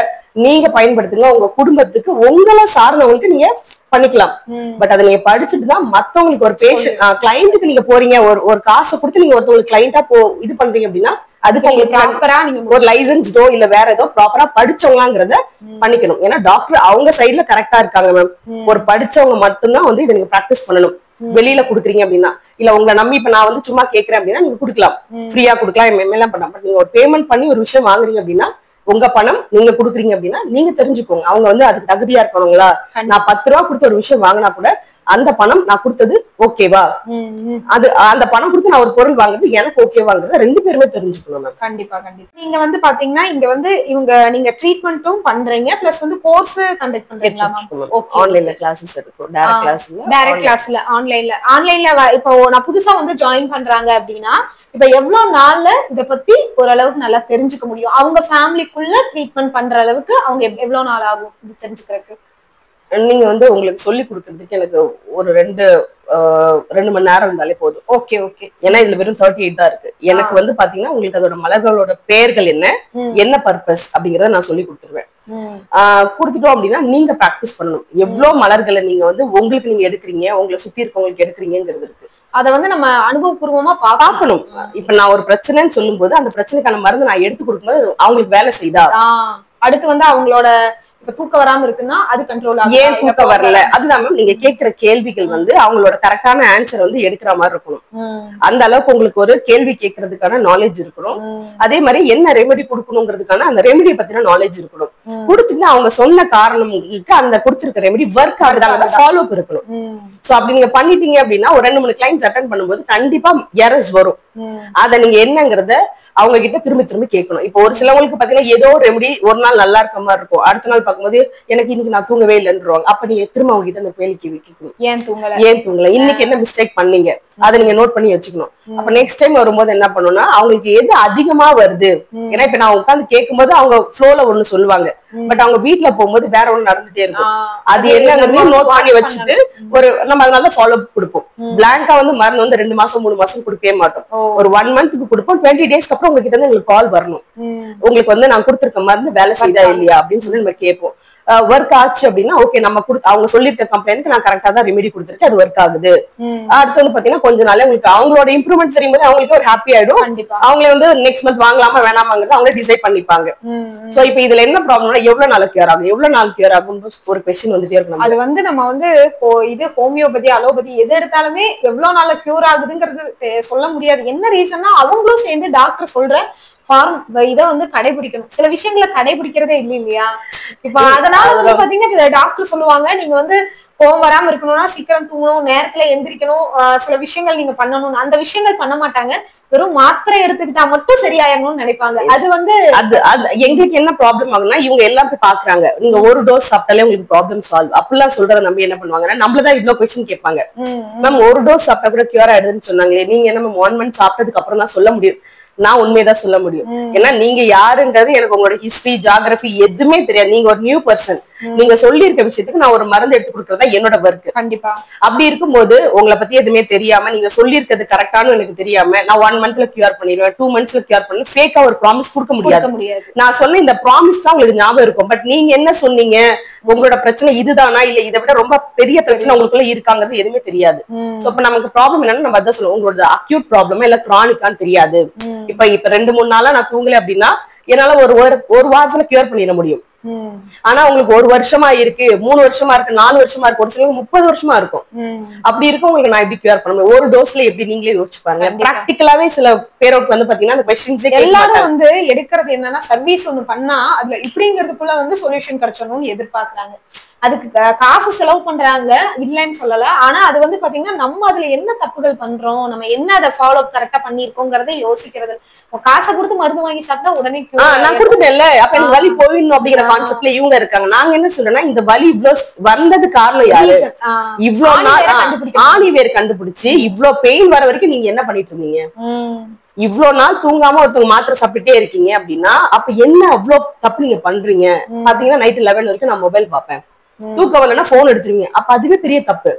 S1: நீங்க பயன்படுத்துங்க, உங்க குடும்பத்துக்கு உங்களை சார்ந்தவங்களுக்கு நீங்க பண்ணிக்கலாம். பட் அதை நீங்க படிச்சுட்டு தான் மத்தவங்களுக்கு ஒரு பேஷண்ட் கிளைண்ட்டுக்கு நீங்க போறீங்க, ஒரு காசை கொடுத்து நீங்க ஒருத்தவங்களுக்கு கிளைண்டா இது பண்றீங்க அப்படின்னா அதுக்கு உங்களுக்கு ஒரு லைசன்ஸ்டோ இல்ல வேற ஏதோ ப்ராப்பரா படிச்சவங்கிறத பண்ணிக்கணும். ஏன்னா டாக்டர் அவங்க சைட்ல கரெக்டா இருக்காங்க மேம். ஒரு படிச்சவங்க மட்டும்தான் வந்து இதை நீங்க பிராக்டிஸ் பண்ணணும். வெளியில குடுக்குறீங்க அப்படின்னா, இல்ல உங்களை நம்பி இப்ப நான் வந்து சும்மா கேட்கறேன் அப்படின்னா நீங்க குடுக்கலாம், ஃப்ரீயா குடுக்கலாம், எல்லாம் பண்ணலாம். பட் நீங்க ஒரு பேமெண்ட் பண்ணி ஒரு விஷயம் வாங்குறீங்க அப்படின்னா உங்க பணம் நீங்க குடுக்குறீங்க அப்படின்னா நீங்க தெரிஞ்சுக்கோங்க அவங்க வந்து அதுக்கு தகுதியா இருக்கணுங்களா. நான் 10 ரூபா கொடுத்து ஒரு விஷயம் வாங்கினா கூட அந்த பணம் நான் கொடுத்தது ஓகேவா, அது அந்த பணம் கொடுத்து நான் ஒரு பொருள் வாங்குறது எனக்கு ஓகேவாங்கிறத 2 பேருமே தெரிஞ்சுக்கணும் மேம்.
S2: கண்டிப்பா கண்டிப்பா. நீங்க வந்து பாத்தீங்கன்னா இங்க வந்து நீங்க ட்ரீட்மெண்ட்டும் பண்றீங்க, பிளஸ் வந்து கோர்ஸ் கண்டக்ட் பண்றீங்களா மேம்?
S1: ஆன்லைன்ல கிளாसेस இருக்கும், டைரக்ட்
S2: கிளாஸ்ல ஆன்லைன்ல இப்போ நான் புதுசா வந்து ஜாயின் பண்றாங்க அப்படின்னா இப்ப எவ்வளவு நாள்ல இத பத்தி ஓரளவுக்கு நல்லா தெரிஞ்சுக்க முடியும்? அவங்க ஃபேமிலிக்குள்ள ட்ரீட்மெண்ட் பண்ற அளவுக்கு அவங்க எவ்வளவு நாள் ஆகும் இது தெரிஞ்சுக்கிறதுக்கு?
S1: நீங்க வந்து உங்களுக்கு சொல்லி கொடுக்கறதுக்கு எனக்கு ஒரு 2 மணி நேரம் இருந்தாலே போதும்.
S2: Okay okay.
S1: ஏன்னா இதுல வெறும் 38 தான் இருக்கு. எனக்கு வந்து பாத்தீங்கன்னா உங்களுக்கு அதோட மலர்களோட பெயர்கள் என்ன பர்பஸ் அப்படிங்கறத நான் சொல்லி கொடுத்துருவேன். கொடுத்துட்டோம் அப்படின்னா நீங்க பிராக்டிஸ் பண்ணணும். எவ்வளவு மலர்களை நீங்க வந்து உங்களுக்கு நீங்க எடுக்கிறீங்க, உங்களை சுத்தி இருக்கவங்களுக்கு எடுக்கிறீங்கிறது இருக்கு.
S2: அதை வந்து நம்ம அனுபவபூர்வமா பார்க்கணும்.
S1: இப்ப நான் ஒரு பிரச்சனைன்னு சொல்லும் போது அந்த பிரச்சனைக்கான மருந்து நான் எடுத்து கொடுக்கும்போது அவங்களுக்கு வேலை செய்தா,
S2: அடுத்து வந்து அவங்களோட இப்ப தூக்கம் வராம இருக்குன்னா அது கண்ட்ரோல் ஆகும்.
S1: ஏன் தூக்கம் வரல, அதுதான் மேம். நீங்க கேட்கிற கேள்விகள் வந்து அவங்களோட கரெக்டான ஆன்சர் வந்து எடுக்கிற மாதிரி இருக்கணும். அந்த அளவுக்கு உங்களுக்கு ஒரு கேள்வி கேட்கறதுக்கான நாலேஜ் இருக்கணும். அதே மாதிரி என்ன ரெமெடி கொடுக்கணுங்கிறதுக்கான அந்த ரெமெடி பத்தின நாலேஜ் இருக்கணும். கொடுத்துட்டு அவங்க சொன்ன காரணங்களுக்கு அந்த கொடுத்திருக்க ரெமெடி ஒர்க் ஆகுதாங்க ஃபாலோ அப் இருக்கணும். சோ அப்படி நீங்க பண்ணிட்டீங்க அப்படின்னா ஒரு 2-3 கிளைண்ட்ஸ் அட்டெண்ட் பண்ணும்போது கண்டிப்பா எரர்ஸ் வரும். அத நீங்க என்னங்கறத அவங்க கிட்ட திரும்பி திரும்பி கேட்கணும். இப்போ ஒரு சிலவங்களுக்கு பாத்தீங்கன்னா ஏதோ ரெமெடி ஒரு நாள் நல்லா இருக்க மாதிரி இருக்கும், அடுத்த நாள் பார்க்கும்போது எனக்கு இன்னைக்கு நான் தூங்கவே இல்லைன்றாங்க. அப்ப நீங்க திரும்ப அவங்க கிட்ட அந்த கேள்விக்கு கேட்கணும், ஏன் தூங்கல, இன்னைக்கு என்ன மிஸ்டேக் பண்ணீங்க, அதை நீங்க நோட் பண்ணி வச்சுக்கணும். அப்ப நெக்ஸ்ட் டைம் வரும்போது என்ன பண்ணணும்னா அவங்களுக்கு எது அதிகமா வருது. ஏன்னா இப்ப நான் உட்காந்து கேட்கும்போது அவங்க ஃப்ளோல ஒண்ணு சொல்லுவாங்க, பட் அவங்க வீட்டுல போகும்போது வேற ஒண்ணு நடந்துட்டே இருக்கும். அது என்னங்கிறது நோட் பண்ணி வச்சுட்டு நம்ம அதனால ஃபாலோ அப் கொடுப்போம். பிளாங்கா வந்து மருந்து வந்து 2 மாசம் 3 மாசம் கொடுக்கவே மாட்டோம். ஒரு 1 மந்த்க்கு கொடுப்போம். 20 டேஸ்க்கு அப்புறம் உங்ககிட்ட இருந்து உங்களுக்கு கால் வரணும். உங்களுக்கு வந்து நான் கொடுத்திருக்க மருந்து வேலை செய்தா இல்லையா அப்படின்னு சொல்லி நம்ம கேட்போம். ஒர்க் ஆச்சு அப்படின்னா ஓகே, நம்ம அவங்க சொல்லிருக்க கம்ப்ளைண்ட்க்கு நான் கரெக்டா தான் ரெமெடி கொடுத்துருக்கேன், அது ஒர்க் ஆகுது. அடுத்து வந்து பாத்தீங்கன்னா கொஞ்ச நாளே உங்களுக்கு அவங்களோட இம்ப்ரூவ்மெண்ட் தெரியும் போது அவங்களுக்கு ஒரு ஹாப்பி ஆயிடும். அவங்களே வந்து நெக்ஸ்ட் மந்த் வாங்கலாமா வேணாமாங்கிறது அவங்களே டிசைட் பண்ணிப்பாங்க. சோ இப்ப இதுல என்ன ப்ராப்ளம்னா எவ்வளவு நாள் கியூர் ஆகும், எவ்வளவு நாள் கியூர் ஆகும் ஒரு கொஸ்டின் வந்துட்டே இருக்கும்.
S2: அது வந்து நம்ம வந்து இது ஹோமியோபதி அலோபதி எது எடுத்தாலுமே எவ்வளவு நாள்ல கியூர் ஆகுதுங்கிறது சொல்ல முடியாது. என்ன ரீசன்னா அவங்களும் சேர்ந்து டாக்டர் சொல்ற ஃபார்ம் இதை வந்து கடைபிடிக்கணும். சில விஷயங்களை கடைபிடிக்கிறதே இல்லையா? இப்ப அதனால வந்து பாத்தீங்கன்னா டாக்டர் சொல்லுவாங்க நீங்க வந்து கோவம் வராம இருக்கணும்னா சீக்கிரம் தூங்கணும், நேரத்துல எந்திரிக்கணும், சில விஷயங்கள் நீங்க பண்ணணும். அந்த விஷயங்கள் பண்ண மாட்டாங்க. வெறும் மாத்திரை எடுத்துக்கிட்டா மட்டும் சரியாயிரணும்னு நினைப்பாங்க. அது வந்து
S1: எங்களுக்கு என்ன ப்ராப்ளம் ஆகுனா இவங்க எல்லாம் போய் பாக்குறாங்க. நீங்க ஒரு டோஸ் சாப்பிட்டாலே உங்களுக்கு ப்ராப்ளம் சால்வ் அப்படிலாம் சொல்றத நம்பி என்ன பண்ணுவாங்கன்னா நம்மளதான் இவ்வளவு கொஸ்டின் கேட்பாங்க. மேம் ஒரு டோஸ் சாப்பிட்டா கூட கியூர் ஆயிடுதுன்னு சொன்னாங்களே, நீங்க என்ன மேம் 1 month சாப்பிட்டதுக்கு அப்புறம் தான் சொல்ல முடியும். நான் உண்மையதான் சொல்ல முடியும். ஏன்னா நீங்க யாருன்றது எனக்கு உங்களோட ஹிஸ்டரி ஜியோகிராபி எதுவுமே தெரியாது. நீங்க ஒரு நியூ பர்சன். நீங்க சொல்லி இருக்க விஷயத்துக்கு நான் ஒரு மருந்து எடுத்து கொடுக்கறதா என்னோட ஒர்க்.
S2: கண்டிப்பா
S1: அப்படி இருக்கும்போது உங்களை பத்தி எதுவுமே தெரியாம நீங்க சொல்லி இருக்கிறது கரெக்டானு எனக்கு தெரியாம நான் 1 monthல கியூர் பண்ணிடுவேன், 2 monthsல கியூர் பண்ணி ஃபேக்கா ஒரு ப்ராமிஸ் கொடுக்க முடியாது. நான் சொன்ன இந்த ப்ராமிஸ் தான் உங்களுக்கு ஞாபகம் இருக்கும். பட் நீங்க என்ன சொன்னீங்க, உங்களோட பிரச்சனை இதுதானா இல்ல இதை விட ரொம்ப பெரிய பிரச்சனை உங்களுக்குள்ள இருக்காங்கிறது எதுவுமே தெரியாது. சோ இப்ப நமக்கு ப்ராப்ளம் என்னன்னா நம்ம அதான் சொல்லுவோம், உங்களோட அக்யூட் ப்ராப்ளம் இல்ல கிரானிக்கான்னு தெரியாது. இப்ப 2-3 நாளா நான் தூங்கல அப்படின்னா என்னால ஒரு வாரத்துல கியூர் பண்ணிட முடியும். ஆனா உங்களுக்கு 1 வருஷமா இருக்கு, 3 வருஷமா இருக்கு, 4 வருஷமா இருக்கு, ஒரு சிலருக்கு 30 வருஷமா இருக்கும். அப்படி இருக்கும் உங்களுக்கு நான் எப்படி கியூர் பண்ண முடியும்? ஒரு டோஸ்ல எப்படி நீங்களே யோசிச்சு பாருங்க. பிராக்டிகலாவே சில பேருக்கு வந்து பாத்தீங்கன்னா அந்த क्वेश्चंस
S2: எல்லாரும் வந்து எடுக்கிறது என்னன்னா சர்வீஸ் ஒண்ணு பண்ணா அதுல இப்படிங்கிறதுக்குள்ள வந்து சொல்யூஷன் கிடைச்சணும்னு எதிர்பார்க்கறாங்க. அதுக்கு காசு செலவு பண்றாங்க இல்லன்னு சொல்லல. ஆனா அது வந்து பாத்தீங்கன்னா நம்ம அதுல என்ன தப்புகள் பண்றோம், நம்ம என்ன அதை ஃபாலோ கரெக்டா பண்ணிருக்கோங்கிறத யோசிக்கிறது. காசை கொடுத்து மருந்து வாங்கி சாப்பிட்டா உடனே
S1: நான் கொடுத்துட்டேன்ல அப்ப எனக்கு வலி போயிடணும் அப்படிங்கிற கான்செப்ட்ல இவங்க இருக்காங்க. நாங்க என்ன சொல்றோம்னா இந்த வலி இவ்வளவு வந்தது காரணம் யாரு, இவ்வளவு நாள் ஆணி வேர் கண்டுபிடிச்சு இவ்வளவு பெயின் வர வரைக்கும் நீங்க என்ன பண்ணிட்டு இருந்தீங்க? இவ்வளவு நாள் தூங்காம ஒருத்தவங்க மாத்திரை சாப்பிட்டுட்டே இருக்கீங்க அப்படின்னா அப்ப என்ன அவ்வளவு தப்பு நீங்க பண்றீங்க? பாத்தீங்கன்னா நைட் 11 வரைக்கும் நான் மொபைல் பாப்பேன், தூக்கம் வரலன்னா போன் எடுத்துருவீங்க. அப்ப அதுவே பெரிய தப்பு.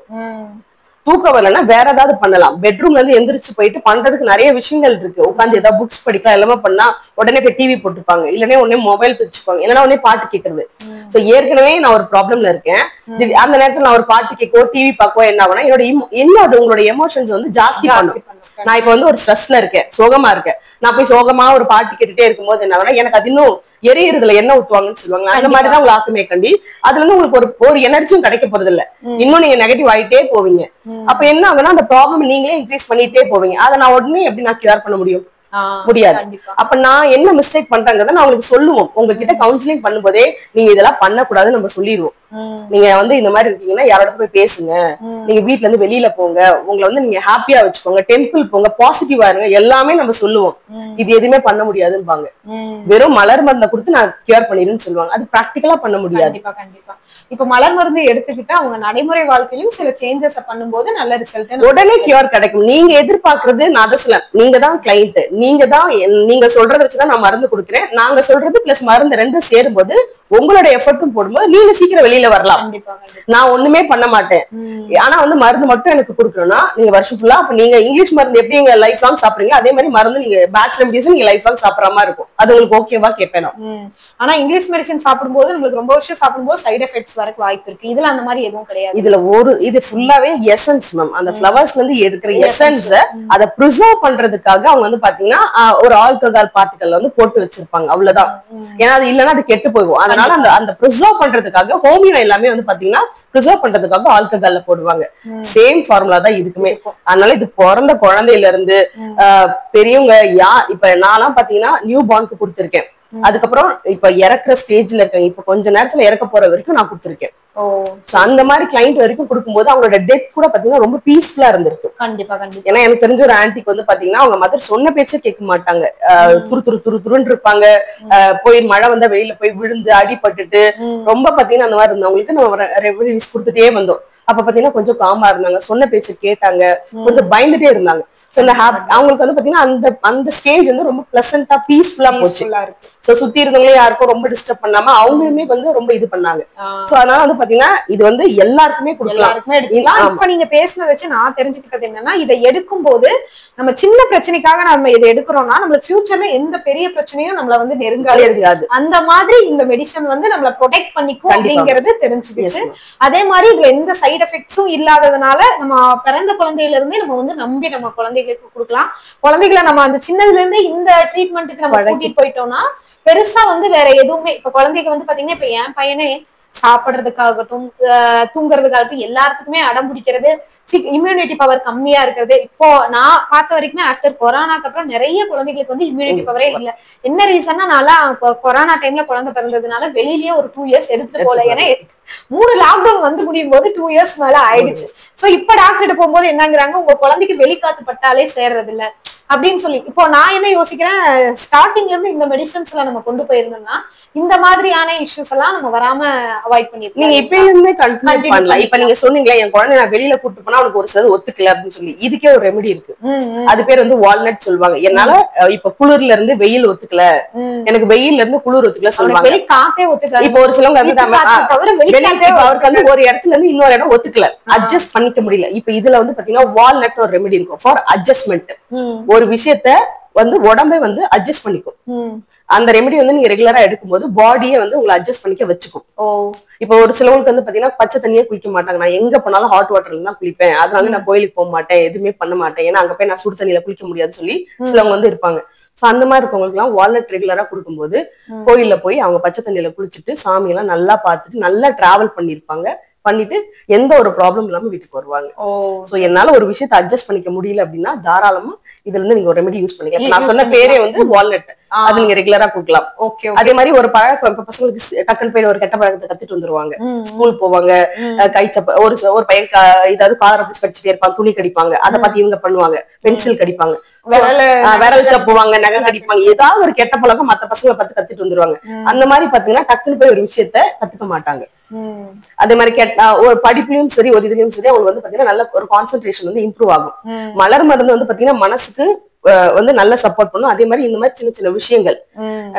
S1: தூக்கம் வரலன்னா வேற ஏதாவது பண்ணலாம். பெட்ரூம்ல இருந்து எந்திரிச்சு போயிட்டு பண்றதுக்கு நிறைய விஷயங்கள் இருக்கு. உட்காந்து ஏதாவது புக்ஸ் படிக்கலாம், எல்லாமே பண்ணா உடனே போய் டிவி போட்டுப்பாங்க, இல்லன்னா உடனே மொபைல் தூச்சுப்பாங்க, இல்லன்னா உடனே பாட்டு கேட்கறது. சோ ஏற்கனவே நான் ஒரு ப்ராப்ளம்ல இருக்கேன். அந்த நேரத்துல நான் ஒரு பாட்டு கேட்கவோ டிவி பார்க்கவோ என்ன ஆகும்னா என்னோட உங்களோட எமோஷன்ஸ் வந்து ஜாஸ்தி பண்ணும். நான் இப்ப வந்து ஒரு ஸ்ட்ரெஸ்ல இருக்கேன், சோகமா இருக்கேன், நான் போய் சோகமா ஒரு பாட்டு கேட்டுட்டே இருக்கும்போது என்ன ஆகும்னா எனக்கு அது இன்னும் எரியறதுல என்ன ஊத்துவாங்கன்னு சொல்லுவாங்க. அந்த மாதிரிதான் உங்களுக்கு ஆக்குமே கண்டி அதுல இருந்து உங்களுக்கு ஒரு எனர்ஜியும் கிடைக்க போறது இல்ல. இன்னும் நீங்க நெகட்டிவ் ஆயிட்டே போவீங்க. அப்ப என்ன ஆகும்னா அந்த ப்ராப்ளம் நீங்களே இன்க்ரீஸ் பண்ணிட்டே போவீங்க. அதை நான் உடனே எப்படி நான் கியூர் பண்ண முடியும்? முடியாது. அப்ப நான் என்ன மிஸ்டேக் பண்றேங்கிறத நான் உங்களுக்கு சொல்லுவோம். உங்ககிட்ட கவுன்சிலிங் பண்ணும்போதே நீங்க இதெல்லாம் பண்ணக்கூடாதுன்னு நம்ம சொல்லிடுவோம். நீங்க வந்து இந்த மாதிரி இருக்கீங்கன்னா யாரோட போய் பேசுங்க, நீங்க வீட்ல இருந்து வெளியில போங்க, உங்களை வந்து நீங்க ஹாப்பியா வச்சுக்கோங்க, டெம்பிள் போங்க, பாசிட்டிவா இருங்க, எல்லாமே நம்ம சொல்லுவோம். இது எதுவுமே பண்ண முடியாதுன்னு வெறும் மலர் மருந்தை கொடுத்து நான் கியூர் பண்ணிருன்னு சொல்லுவாங்க. அது பிராக்டிகலா பண்ண முடியாது.
S2: கண்டிப்பா. இப்ப மலர் மருந்து எடுத்துக்கிட்டு அவங்க நடைமுறை வாழ்க்கையிலும் சில சேஞ்சஸ் பண்ணும்போது நல்ல ரிசல்ட்
S1: உடனே கியூர் கிடைக்கும். நீங்க எதிர்பார்க்கறது நான் அதை சொல்ல, நீங்க தான் கிளைண்ட், நீங்க சொல்றதை வச்சுதான் நான் மருந்து கொடுக்குறேன். நாங்க சொல்றது பிளஸ் மருந்து ரெண்டும் சேரும்போது உங்களோட எஃபர்ட்டும் போடும்போது நீங்க சீக்கிரம் வெளியில வரலாம். நான் ஒண்ணுமே பண்ண மாட்டேன். ஆனா வந்து மருந்து மட்டும் எனக்கு கொடுக்கணும்னா நீங்க வருஷம் ஃபுல்லா அப்ப நீங்க இங்கிலீஷ் மருந்து எப்படி நீங்க லைஃப் லாங் சாப்பிடுறீங்க அதே மாதிரி மருந்து நீங்க பேட்ச் ரெமடிஸும் நீங்க லைஃப் லாங் சாப்பிடுற மாதிரி இருக்கும். அது உங்களுக்கு ஓகேவா கேட்பேன்.
S2: ஆனா இங்கிலீஷ் மெடிசன் சாப்பிடும்போது நம்மளுக்கு ரொம்ப வருஷம் சாப்பிடும்போது சைடு எஃபெக்ட்ஸ் வரக்கு வாய்ப்பு இருக்கு. இதுல அந்த மாதிரி எதுவும் கிடையாது.
S1: இதுல இது ஃபுல்லாவே எசன்ஸ் மேம். அந்த ஃபிளவர்ஸ்ல இருந்து எடுக்கிற எசன்ஸ் அதை ப்ரிசர்வ் பண்றதுக்காக அவங்க வந்து பாத்தீங்கன்னா ஒரு ஆல்கஹால் பார்ட்டிகல் வந்து போட்டு வச்சிருப்பாங்க, அவ்வளவுதான். ஏன்னா அது இல்லைன்னா அது கெட்டு போயிடும். அதனால அந்த ப்ரிசர்வ் பண்றதுக்காக ஹோமியோ எல்லாமே வந்து பாத்தீங்கன்னா ப்ரிசர்வ் பண்றதுக்காக ஆல்கஹால்ல போடுவாங்க. சேம் ஃபார்முலா தான் இதுக்குமே. அதனால இது பிறந்த குழந்தையில இருந்து பெரியவங்க இப்ப நான்லாம் பாத்தீங்கன்னா நியூ பார்னுக்கு கொடுத்திருக்கேன். அதுக்கப்புறம் இப்ப இறக்குற ஸ்டேஜ்ல இருக்கேன், இப்ப கொஞ்ச நேரத்துல இறக்க போற வரைக்கும் நான் கொடுத்திருக்கேன். அந்த மாதிரி கிளைண்ட் வரைக்கும் கொடுக்கும்போது அவங்களோட டெத் கூட பாத்தீங்கன்னா ரொம்ப பீஸ்ஃபுல்லா இருந்திருக்கு.
S2: கண்டிப்பா கண்டிப்பா.
S1: ஏன்னா எனக்கு தெரிஞ்ச ஒரு ஆன்டிக்கு வந்து பாத்தீங்கன்னா அவங்க மதர் சொன்ன பேச்சே கேட்க மாட்டாங்க, துருன்னு இருப்பாங்க. போய் மழை வந்தா வெளியில போய் விழுந்து அடிபட்டுட்டு ரொம்ப பாத்தீங்கன்னா அந்த மாதிரி இருந்தவங்களுக்கு நம்ம ரெவல்யூஸ் கொடுத்துட்டே வந்தோம். அப்ப பாத்தீங்கன்னா கொஞ்சம் காமா இருந்தாங்க, சொன்ன பேச்சு கேட்டாங்க, கொஞ்சம் பயந்துட்டே இருந்தாங்க. அவங்களுக்கு வந்து பாத்தீங்கன்னா அந்த ஸ்டேஜ் வந்து ரொம்ப பிளசண்டா பீஸ்ஃபுல்லா போச்சு. சோ சுத்தி இருந்தவங்களே யாருக்கும் ரொம்ப டிஸ்டர்ப் பண்ணாம அவங்களுமே வந்து ரொம்ப இது பண்ணாங்க. சோ அதனால வந்து பாத்தீங்கன்னா இது வந்து எல்லாருக்குமே கொடுக்கலாம்.
S2: இப்ப நீங்க பேசுனத வச்சு நான் தெரிஞ்சுக்கிட்டது என்னன்னா இதை எடுக்கும் போது நம்ம சின்ன பிரச்சனைக்காக நம்ம இதை எடுக்கிறோம்னா நம்மளுக்கு ஃபியூச்சர்ல எந்த பெரிய பிரச்சனையும் நம்மள வந்து நெருங்காது. அந்த மாதிரி இந்த மெடிசன் வந்து நம்மள ப்ரொடெக்ட் பண்ணிக்கும் அப்படிங்கறது தெரிஞ்சுக்கிச்சு. அதே மாதிரி இதுல எந்த சைடு எஃபெக்ட்ஸும் இல்லாததுனால நம்ம பிறந்த குழந்தையில இருந்தே நம்ம வந்து நம்பி நம்ம குழந்தைகளுக்கு கொடுக்கலாம். குழந்தைகளை நம்ம அந்த சின்னதுல இருந்து இந்த ட்ரீட்மெண்ட்டுக்கு நம்ம கூட்டிட்டு போயிட்டோம்னா பெருசா வந்து வேற எதுவுமே இப்ப குழந்தைக்கு வந்து பாத்தீங்கன்னா இப்ப என் பையனே சாப்பிடுறதுக்காகட்டும் தூங்குறதுக்காகட்டும் எல்லாத்துக்குமே அடம் பிடிக்கிறது, இம்யூனிட்டி பவர் கம்மியா இருக்கிறது. இப்போ நான் பார்த்த வரைக்குமே ஆஃப்டர் கொரோனாக்கு அப்புறம் நிறைய குழந்தைகளுக்கு வந்து இம்யூனிட்டி பவரே இல்ல. என்ன ரீசன்னா நல்லா கொரோனா டைம்ல குழந்தை பிறந்ததுனால வெளியிலயே ஒரு 2 இயர்ஸ் எடுத்துட்டு போல. ஏன்னா 3 லாக்டவுன் வந்து முடியும் போது 2 இயர்ஸ் மேல ஆயிடுச்சு. சோ இப்ப டாக்டர் போகும்போது என்னங்கிறாங்க, உங்க குழந்தைக்கு வெளிக்காத்து பட்டாலே சேர்றது இல்ல அப்படின்னு சொல்லி. இப்போ நான் என்ன யோசிக்கிறேன், ஸ்டார்டிங்ல இருந்து இந்த மெடிசன்ஸ்ல நம்ம கொண்டு போயிருந்தோம்னா இந்த மாதிரியான இஷ்யூஸ் எல்லாம் நம்ம வராம அவாய்ட் பண்ணிருக்கோம்.
S1: நீங்க இப்ப இருந்தே கண்டினியூ பண்ணலாம். இப்ப நீங்க சொன்னீங்களா என் குழந்தை நான் வெளியில கூட்டு போனா அவனுக்கு ஒரு சிலது ஒத்துக்கல அப்படின்னு சொல்லி, இதுக்கே ஒரு ரெமெடி இருக்கு. அது பேர் வந்து வால்நட் சொல்லுவாங்க. என்னால இப்ப குளிர்ல இருந்து வெயில் ஒத்துக்கல, எனக்கு வெயில்ல இருந்து குளிர் ஒத்துக்கல சொல்லுவாங்க. இப்ப ஒரு சிலவங்க வந்து அவருக்கு வந்து ஒரு இடத்துல இருந்து இன்னொரு இடம் ஒத்துக்கல, அட்ஜஸ்ட் பண்ணிக்க முடியல. இப்ப இதுல வந்து பாத்தீங்கன்னா வால்நட் ஒரு ரெமெடி இருக்கும் ஃபார் அட்ஜஸ்ட்மெண்ட். ஒரு விஷயத்த வந்து உடம்பை வந்து அட்ஜஸ்ட் பண்ணிக்கும். அந்த ரெமெடி வந்து நீங்க ரெகுலரா எடுக்கும்போது பாடியை வந்து உங்களை அட்ஜஸ்ட் பண்ணிக்க வச்சுக்கும். இப்போ ஒரு சிலவங்களுக்கு வந்து பாத்தீங்கன்னா பச்சை தண்ணியே குளிக்க மாட்டாங்க. நான் எங்க போனாலும் ஹாட் வாட்டர்ல தான் குளிப்பேன், அதனால நான் கோயிலுக்கு போக மாட்டேன், எதுவுமே பண்ண மாட்டேன், ஏன்னா அங்க போய் நான் சுடு தண்ணியில குளிக்க முடியாதுன்னு சொல்லி சிலவங்க வந்து இருப்பாங்க. சோ அந்த மாதிரி இருக்கவங்களுக்கு எல்லாம் வால்நட் ரெகுலரா கொடுக்கும்போது கோயில்ல போய் அவங்க பச்சை தண்ணியில குளிச்சுட்டு சாமி எல்லாம் நல்லா பார்த்துட்டு நல்லா டிராவல் பண்ணிருப்பாங்க, பண்ணிட்டு எந்த ஒரு ப்ராப்ளம் இல்லாம வீட்டுக்கு வருவாங்க. சோ என்னால ஒரு விஷயத்தை அட்ஜஸ்ட் பண்ணிக்க முடியல அப்படின்னா தாராளமா இதுல இருந்து நீங்க ஒரு ரெமெடி யூஸ் பண்ணிக்கலாம். நான் சொன்ன பேரே வந்து வால்நட், அது நீங்க ரெகுலரா கொடுக்கலாம். அதே மாதிரி ஒரு பழக்கம், இப்ப பசங்களுக்கு டக்குன்னு போய் ஒரு கெட்ட பழக்கத்தை கத்துட்டு வந்துருவாங்க, ஸ்கூல் போவாங்க, கை சப்ப ஒரு பையன் ஏதாவது காலரை பிடிச்சு கடிச்சிட்டே இருப்பாங்க, துணி கடிப்பாங்க, அதை பார்த்து இவங்க பண்ணுவாங்க, பென்சில் கடிப்பாங்க, விரல் சப்புவாங்க, நகை கடிப்பாங்க, ஏதாவது ஒரு கெட்ட பழக்கம் மத்த பசங்களை பார்த்து கத்துட்டு வந்துருவாங்க. அந்த மாதிரி பாத்தீங்கன்னா டக்குன்னு போய் ஒரு விஷயத்த கத்துக்க மாட்டாங்க. அதே மாதிரி ஒரு படிப்புலயும் சரி ஒரு இதுலயும் சரி அவங்க வந்து பாத்தீங்கன்னா நல்ல ஒரு கான்சென்ட்ரேஷன் வந்து இம்ப்ரூவ் ஆகும். மலர் மருந்து வந்து பாத்தீங்கன்னா மனசுக்கு வந்து நல்ல சப்போர்ட் பண்ணும். அதே மாதிரி இந்த மாதிரி சின்ன சின்ன விஷயங்கள்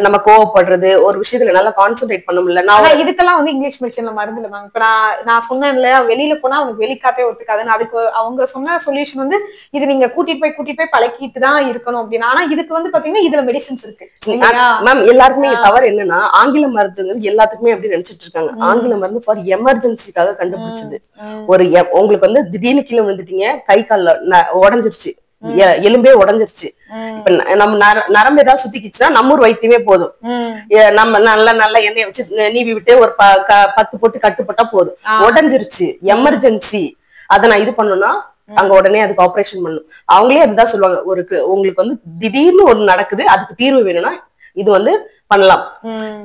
S1: நம்ம கோவப்படுறது, ஒரு விஷயத்துல நல்லா கான்சென்ட்ரேட் பண்ண முடியல, நான்
S2: இதுக்கெல்லாம் வந்து இங்கிலீஷ் மெடிசன்ல மருந்து இல்ல மேம். இப்ப நான் சொன்னேன் இல்லையா, வெளியில போனா அவனுக்கு வெளிக்காத்தே ஒத்துக்காதுன்னு, அதுக்கு அவங்க சொன்ன சொல்யூஷன் வந்து இது நீங்க கூட்டிட்டு போய் பழக்கிட்டு தான் இருக்கணும் அப்படின்னு. ஆனா இதுக்கு வந்து பாத்தீங்கன்னா இதுல மெடிசன்ஸ் இருக்கு
S1: மேம். எல்லாருக்குமே தவறு என்னன்னா ஆங்கில மருந்துங்கிறது எல்லாத்துக்குமே எப்படி நினைச்சிட்டு இருக்காங்க. ஆங்கில மருந்து ஃபார் எமர்ஜென்சிக்காக கண்டுபிடிச்சது. ஒரு உங்களுக்கு வந்து திடீர்னு கீழே விழுந்துட்டீங்க, கை கால்ல உடஞ்சிருச்சு, எலும்பே உடஞ்சிருச்சு, இப்ப நம்ம நரம்பு ஏதாவது சுத்திக்கிச்சுன்னா நம்ம ஊர் வைத்தியமே போதும். நம்ம நல்ல எண்ணெயை வச்சு நீவி விட்டு ஒரு 10 போட்டு கட்டுப்பட்டா போதும். உடஞ்சிருச்சு, எமர்ஜென்சி, அதை நான் இது பண்ணணும்னா அங்க உடனே அதுக்கு ஆபரேஷன் பண்ணும். அவங்களே அதுதான் சொல்லுவாங்க, உங்களுக்கு வந்து திடீர்னு ஒண்ணு நடக்குது, அதுக்கு தீர்வு வேணும்னா இது வந்து பண்ணலாம்.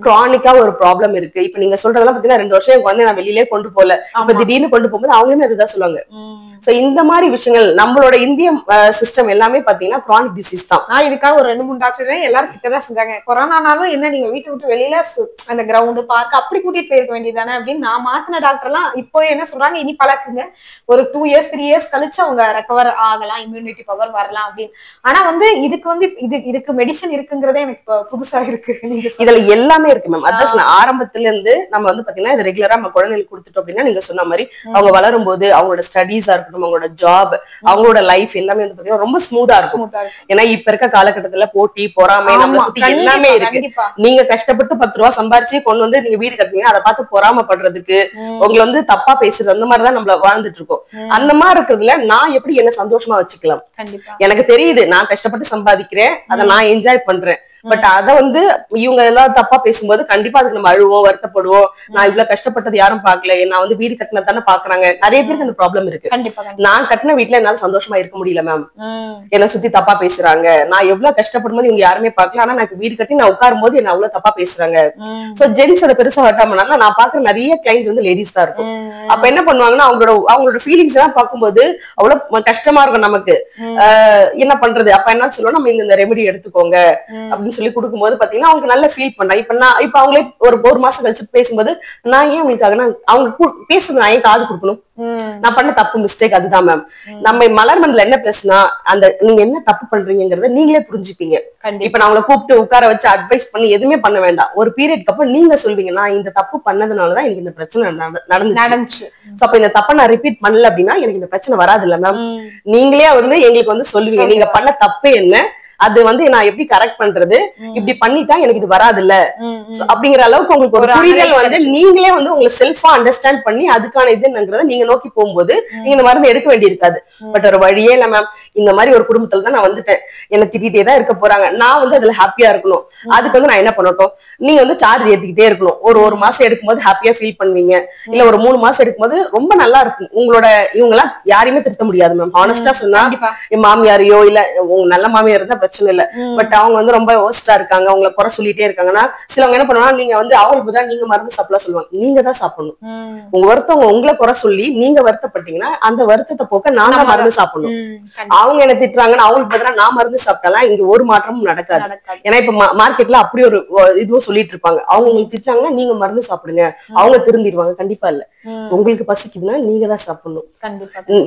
S1: கிரானிக்கா ஒரு ப்ராப்ளம் இருக்கு. இப்ப நீங்க சொல்றதெல்லாம் பாத்தீங்கன்னா 2 வருஷம் என் குழந்தை நான் வெளியிலே கொண்டு போல, இப்ப திடீர்னு கொண்டு போகும்போது அவங்களுமே அதுதான் சொல்லுவாங்க. சோ இந்த மாதிரி விஷயங்கள் நம்மளோட இந்திய சிஸ்டம் எல்லாமே பாத்தீங்கன்னா கிரானிக் டிசீஸ் தான்.
S2: நான் இதுக்காக ஒரு 2-3 டாக்டர் எல்லாரும் கிட்டதான் செஞ்சாங்க. கொரோனானாலும் என்ன நீங்க வீட்டை விட்டு வெளியில அந்த கிரவுண்டு பார்க் அப்படி கூட்டிட்டு போயிருக்க வேண்டியதானே அப்படின்னு நான் மாத்தின டாக்டர் எல்லாம் இப்போ என்ன சொல்றாங்க, இனி பழக்குங்க, ஒரு 2 இயர்ஸ் 3 இயர்ஸ் கழிச்சு அவங்க ரெக்கவர் ஆகலாம், இம்யூனிட்டி பவர் வரலாம் அப்படின்னு. ஆனா வந்து இதுக்கு வந்து இதுக்கு மெடிசன் இருக்குங்கிறதே எனக்கு புதுசா இருக்கு.
S1: இதுல எல்லாமே இருக்கு மேம். அதான் ஆரம்பத்துல இருந்து நம்ம வந்து பாத்தீங்கன்னா இது ரெகுலரா நம்ம குழந்தைகளுக்கு கொடுத்துட்டோம் அப்படின்னா நீங்க சொன்ன மாதிரி அவங்க வளரும் போது அவங்களோட ஸ்டடீஸா இருக்கட்டும், அவங்களோட ஜாப், அவங்களோட லைஃப் எல்லாமே வந்து பாத்தீங்கன்னா ரொம்ப ஸ்மூத்தா இருக்கும். ஏன்னா இப்ப இருக்க காலகட்டத்துல போட்டி பொறாமை நம்மள சுத்தி எல்லாமே இருக்கு. நீங்க கஷ்டப்பட்டு 10 ரூபாய் சம்பாரிச்சு கொண்டு வந்து நீங்க வீடு கட்டுறீங்க, அதை பார்த்து பொறாமப்படுறதுக்கு, உங்களை வந்து தப்பா பேசுறது, அந்த மாதிரிதான் நம்மள வாழ்ந்துட்டு இருக்கோம். அந்த மாதிரி இருக்கிறதுல நான் எப்படி என்ன சந்தோஷமா வச்சுக்கலாம்? எனக்கு தெரியுது நான் கஷ்டப்பட்டு சம்பாதிக்கிறேன், அதை நான் என்ஜாய் பண்றேன். பட் அத வந்து இவங்க எல்லாம் தப்பா பேசும்போது கண்டிப்பா அதுக்கு நம்ம அழுவோம், வருத்தப்படுவோம். நான் இவ்வளவு கஷ்டப்பட்டது யாரும் பாக்கல, நான் வந்து வீடு கட்டினது தானே பாக்குறாங்க. நிறைய பேருக்கு அந்த ப்ராப்ளம் இருக்கு. நான் கட்டின வீட்டுல என்னால சந்தோஷமா இருக்க முடியல மேம், என்ன சுத்தி தப்பா பேசுறாங்க. நான் எவ்வளவு கஷ்டப்படும் போது இவங்க யாருமே பாக்கல, ஆனா நான் வீடு கட்டி நான் உட்காரும் போது என்ன அவ்வளவு தப்பா பேசுறாங்க. சோ ஜென்ஸ் அதை பெருசா ஹர்ட்டாமனால நான் பாக்குற நிறைய கிளைண்ட்ஸ் வந்து லேடிஸ் தான் இருக்கும். அப்ப என்ன பண்ணுவாங்கன்னா அவங்களோட ஃபீலிங்ஸ் எல்லாம் பார்க்கும்போது அவ்வளவு கஷ்டமா இருக்கும் நமக்கு. என்ன பண்றது? அப்ப என்ன சொல்லுவோம், நம்ம இந்த ரெமெடி எடுத்துக்கோங்க அப்படின்னு சொல்லி கொடுக்கும்போது பாத்தீங்கன்னா அவங்க நல்லா ஃபீல் பண்ணா. இப்ப அவங்களே ஒரு மாசம் கழிச்சு பேசும்போது நான் ஏன் உங்களுக்காக அவங்க பேசுறது நான் ஏன் காது கொடுக்கணும்? நான் பண்ண தப்பு மிஸ்டேக் அதுதான் மேம். நம்ம மலர் மண்டல என்ன பேசுனா அந்த நீங்க என்ன தப்பு பண்றீங்கிறத நீங்களே புரிஞ்சுப்பீங்க. இப்ப நான் அவங்களை கூப்பிட்டு உட்கார வச்சு அட்வைஸ் பண்ணி எதுவுமே பண்ண வேண்டாம். ஒரு பீரியட்க்கு அப்புறம் நீங்க சொல்வீங்க, நான் இந்த தப்பு பண்ணதுனாலதான் எனக்கு இந்த பிரச்சனை நடந்துச்சு. அப்ப இந்த தப்ப நான் ரிப்பீட் பண்ணல அப்படின்னா எனக்கு இந்த பிரச்சனை வராது இல்ல மேம். நீங்களே வந்து எங்களுக்கு வந்து சொல்லுவீங்க, நீங்க பண்ண தப்பு என்ன, அது வந்து நான் எப்படி கரெக்ட் பண்றது, இப்படி பண்ணிட்டா எனக்கு இது வராது இல்ல அப்படிங்கிற அளவுக்கு உங்களுக்கு ஒரு புரிதல் வந்து நீங்களே வந்து உங்களை செல்ஃபா அண்டர்ஸ்டாண்ட் பண்ணி அதுக்கான இதுங்கிறத நீங்க நோக்கி போகும்போது நீங்க இந்த மருந்து எடுக்க வேண்டி இருக்காது. பட் ஒரு வழியே இல்ல மேம், இந்த மாதிரி ஒரு குடும்பத்துல தான் நான் வந்துட்டேன், என்ன திட்டிகிட்டே தான் இருக்க போறாங்க, நான் வந்து அதுல ஹாப்பியா இருக்கணும், அதுக்கு வந்து நான் என்ன பண்ணட்டும், நீங்க வந்து சார்ஜ் ஏத்திக்கிட்டே இருக்கணும். ஒரு மாசம் எடுக்கும்போது ஹாப்பியா ஃபீல் பண்ணுவீங்க, இல்ல ஒரு 3 மாசம் எடுக்கும்போது ரொம்ப நல்லா இருக்கும். உங்களோட இவங்க எல்லாம் யாரையுமே திருத்த முடியாது மேம். ஹானஸ்டா சொன்னா என் மாமியாரையோ இல்ல உங்க நல்ல மாமியார் இருந்தா பிரச்சனை இல்ல, பட் அவங்க வந்து ரொம்ப ஒர்ஸ்டா இருக்காங்க, அவங்கள குறை சொல்லிட்டே இருக்காங்கன்னா சிலவங்க என்ன பண்ணுவாங்க, நீங்க வந்து அவங்களுக்கு தான் நீங்க மருந்து சாப்பிட சொல்லுவாங்க. நீங்க தான் சாப்பிடணும். உங்க ஒருத்தவங்க உங்களை குறை சொல்லி நீங்க வருத்தப்பட்டீங்கன்னா அந்த வருத்தத்தை போக்க நான் தான் மருந்து சாப்பிடணும். அவங்க என்ன திட்டுறாங்கன்னு அவங்களுக்கு பதிலா நான் மருந்து சாப்பிட்டாலாம் இங்க ஒரு மாற்றமும் நடக்காது. ஏன்னா இப்ப மார்க்கெட்ல அப்படி ஒரு இதுவும் சொல்லிட்டு இருப்பாங்க, அவங்க உங்களுக்கு திட்டாங்கன்னா நீங்க மருந்து சாப்பிடுங்க அவங்க திருந்திடுவாங்க. கண்டிப்பா இல்ல, உங்களுக்கு பசிக்குதுன்னா நீங்க தான் சாப்பிடணும்.